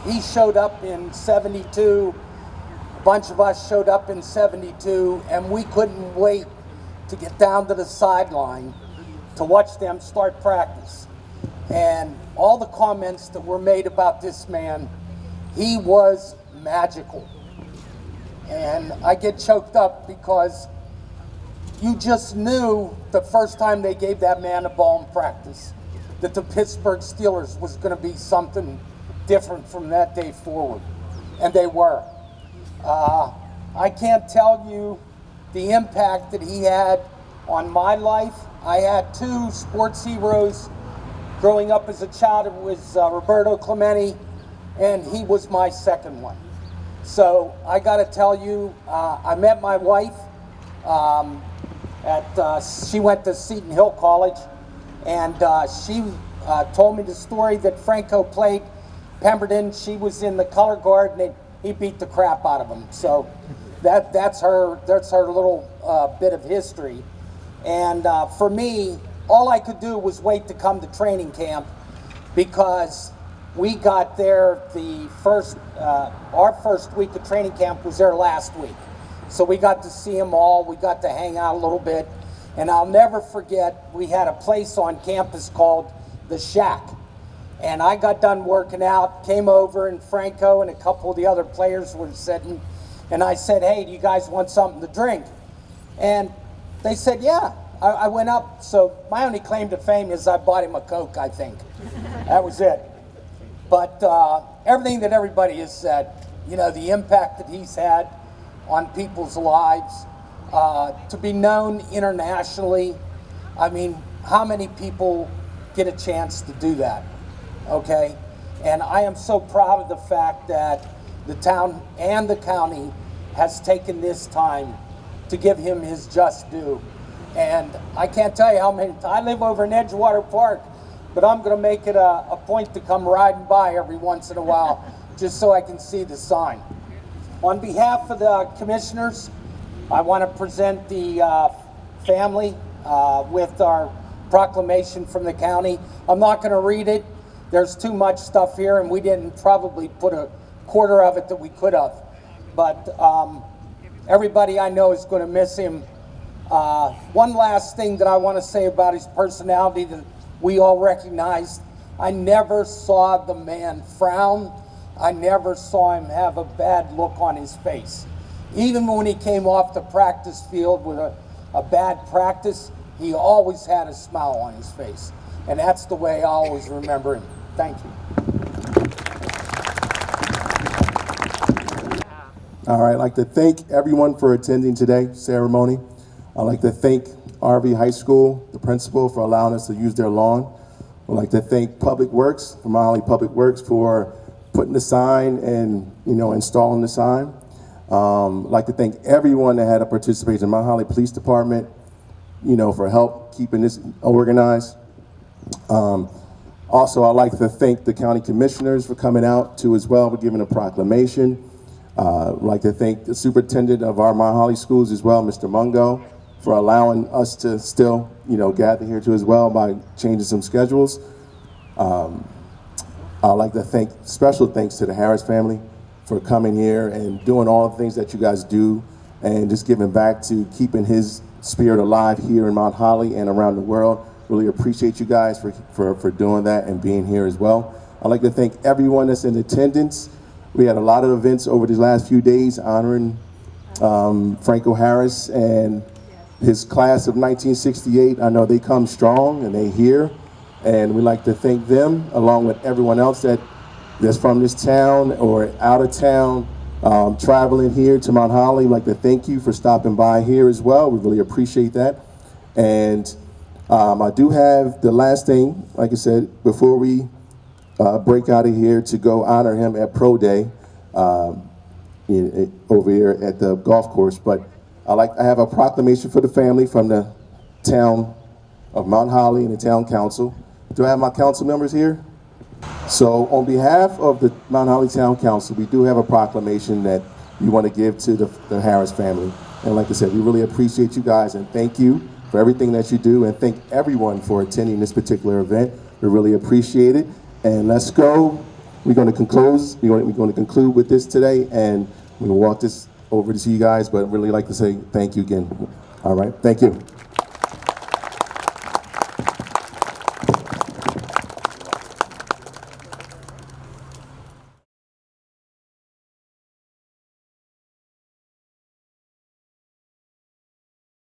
he showed up in 72, a bunch of us showed up in 72, and we couldn't wait to get down to the sideline to watch them start practice. And all the comments that were made about this man, he was magical. And I get choked up because you just knew the first time they gave that man a ball in practice that the Pittsburgh Steelers was going to be something different from that day forward. And they were. I can't tell you the impact that he had on my life. I had two sports heroes growing up as a child. It was Roberto Clemente, and he was my second one. So I got to tell you, I met my wife she went to Seton Hill College, and she told me the story that Franco played Pemberton, she was in the color guard, and he beat the crap out of him. So that's her little bit of history. And for me, all I could do was wait to come to training camp, because we got there our first week of training camp was there last week. So we got to see them all, we got to hang out a little bit. And I'll never forget, we had a place on campus called The Shack. And I got done working out, came over, and Franco and a couple of the other players were sitting. And I said, hey, do you guys want something to drink? And they said, yeah. I went up, so my only claim to fame is I bought him a Coke, I think. That was it. But everything that everybody has said, you know, the impact that he's had on people's lives, to be known internationally, I mean, how many people get a chance to do that, okay? And I am so proud of the fact that the town and the county has taken this time to give him his just due. And I can't tell you how many, I live over in Edgewater Park, but I'm gonna make it a point to come riding by every once in a while, just so I can see the sign. On behalf of the commissioners, I want to present the family with our proclamation from the county. I'm not going to read it. There's too much stuff here, and we didn't probably put a quarter of it that we could have. But everybody I know is going to miss him. One last thing that I want to say about his personality that we all recognized, I never saw the man frown. I never saw him have a bad look on his face. Even when he came off the practice field with a bad practice, he always had a smile on his face. And that's the way I always remember him. Thank you. All right, I'd like to thank everyone for attending today's ceremony. I'd like to thank RV High School, the principal, for allowing us to use their lawn. I'd like to thank Public Works, Mount Holly Public Works, for putting the sign and, you know, installing the sign. I'd like to thank everyone that had a participation, Mount Holly Police Department, you know, for help keeping this organized. Also, I'd like to thank the county commissioners for coming out too as well, for giving a proclamation. I'd like to thank the superintendent of our Mount Holly schools as well, Mr. Mungo, for allowing us to still, you know, gather here too as well by changing some schedules. I'd like to thank, special thanks to the Harris family for coming here and doing all the things that you guys do and just giving back to keeping his spirit alive here in Mount Holly and around the world. Really appreciate you guys for doing that and being here as well. I'd like to thank everyone that's in attendance. We had a lot of events over these last few days honoring Franco Harris and his class of 1968. I know they come strong and they here. And we'd like to thank them, along with everyone else that's from this town or out of town, traveling here to Mount Holly. We'd like to thank you for stopping by here as well. We really appreciate that. And I do have the last thing, like I said, before we break out of here, to go honor him at Pro Day over here at the golf course. But I have a proclamation for the family from the town of Mount Holly and the town council. Do I have my council members here? So on behalf of the Mount Holly Town Council, we do have a proclamation that we want to give to the Harris family. And like I said, we really appreciate you guys and thank you for everything that you do, and thank everyone for attending this particular event. We really appreciate it. And let's go. We're going to conclude with this today, and we're going to walk this over to you guys, but really like to say thank you again. All right, thank you.